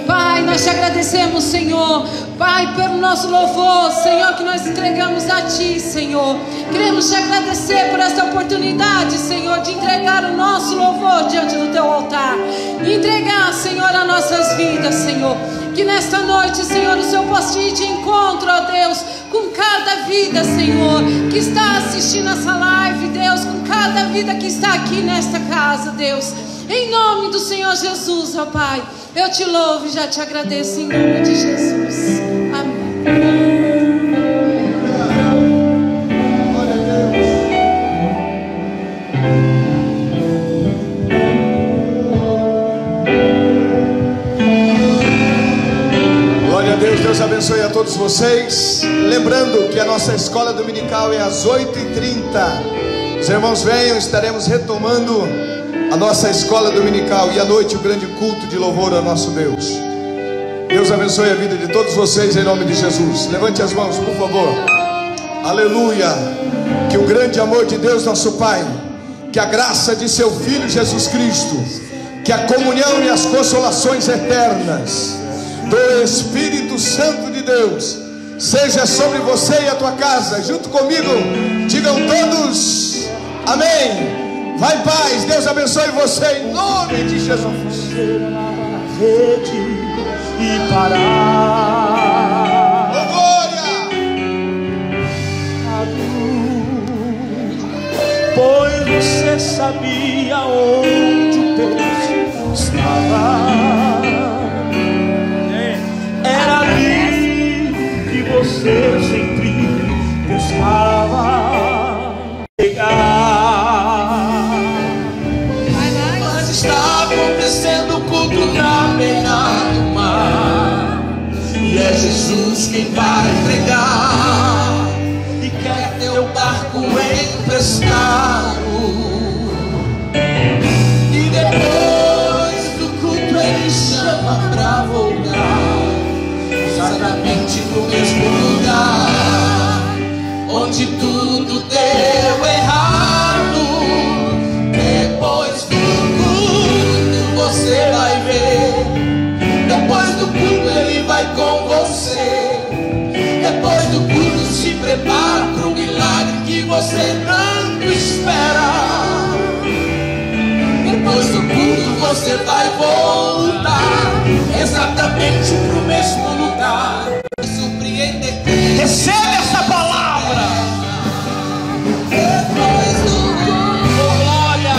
Pai, nós te agradecemos, Senhor, Pai, pelo nosso louvor, Senhor, que nós entregamos a Ti, Senhor. Queremos te agradecer por esta oportunidade, Senhor, de entregar o nosso louvor diante do Teu altar. Entregar, Senhor, as nossas vidas, Senhor. Que nesta noite, Senhor, o Senhor possa ir de encontro, ó Deus, com cada vida, Senhor, que está assistindo essa live, Deus, com cada vida que está aqui nesta casa, Deus. Em nome do Senhor Jesus, ó Pai, eu te louvo e já te agradeço em nome de Jesus. Amém. Glória a Deus, Deus abençoe a todos vocês. Lembrando que a nossa escola dominical é às 8h30. Os irmãos venham, estaremos retomando a nossa escola dominical e à noite o grande culto de louvor ao nosso Deus. Deus abençoe a vida de todos vocês em nome de Jesus. Levante as mãos, por favor. Aleluia. Que o grande amor de Deus nosso Pai, que a graça de seu Filho Jesus Cristo, que a comunhão e as consolações eternas do Espírito Santo de Deus seja sobre você e a tua casa. Junto comigo, digam todos amém. Vai em paz, Deus abençoe você em nome de Jesus. E parar, oh, glória! Pois você sabia onde o peixe estava. Era ali que você sempre pescava. Mas está acontecendo o culto na beira do mar, e é Jesus quem vai pregar, e quer teu barco emprestado. E depois do culto ele chama pra voltar, exatamente no mesmo lugar onde tudo deu errado. Depois do culto você vai ver, depois do culto ele vai com você. Depois do culto se prepara pro milagre que você tanto espera. Depois do culto você vai voltar exatamente pro mesmo lugar. Surpreender. Recebe essa palavra. Depois do culto, glória.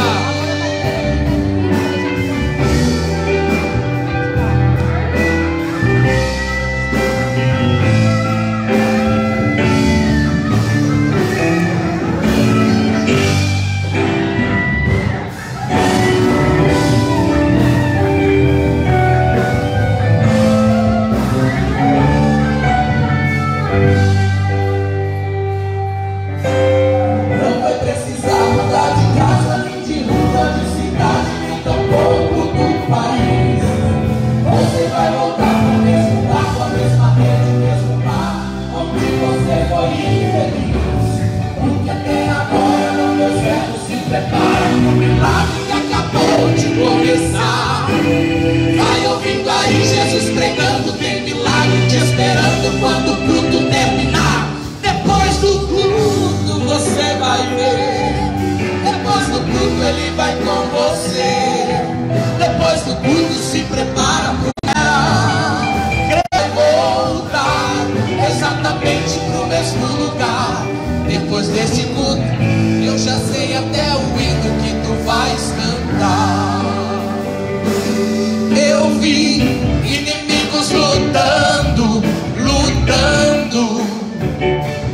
Vai ouvindo aí Jesus pregando, tem milagre te esperando quando o culto terminar. Depois do culto você vai ver, depois do culto ele vai com você. Depois do culto se prepara pro vai voltar exatamente pro mesmo lugar. Depois desse culto eu já sei até o hino que tu vais cantar. Eu vi inimigos lutando, lutando,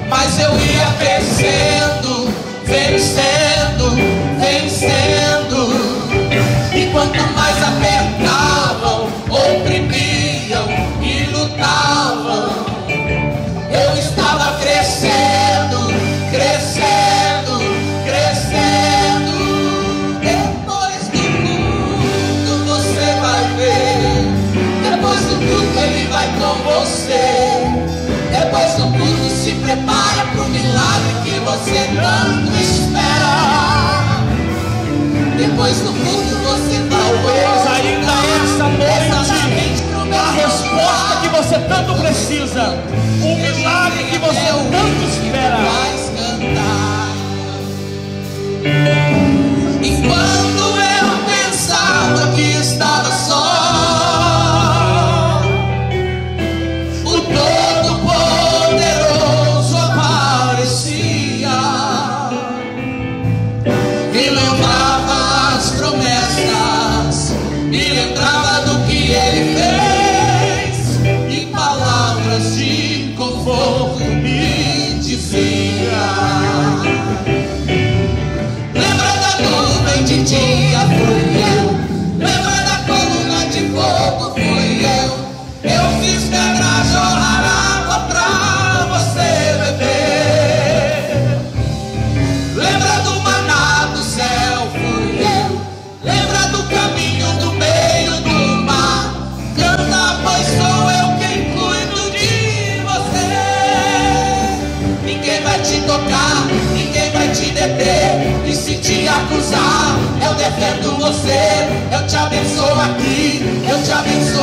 mas eu ia vencendo, vencendo, vencendo. E quanto mais apertavam, oprimiam e lutavam, eu estava crescendo, crescendo, crescendo. Depois do culto você vai ver, depois do culto ele vai com você. Depois do culto se prepara pro milagre que você tanto espera. Depois do culto você vai Talvez ainda essa noite a resposta que você tanto precisa, o milagre que você tanto espera. Enquanto eu pensava que estava só, o Todo-Poderoso aparecia, me lembrava as promessas, me lembrava do que ele fez, e palavras de conforto me dizia. Lembra afeto você, eu te abençoo aqui, eu te abençoo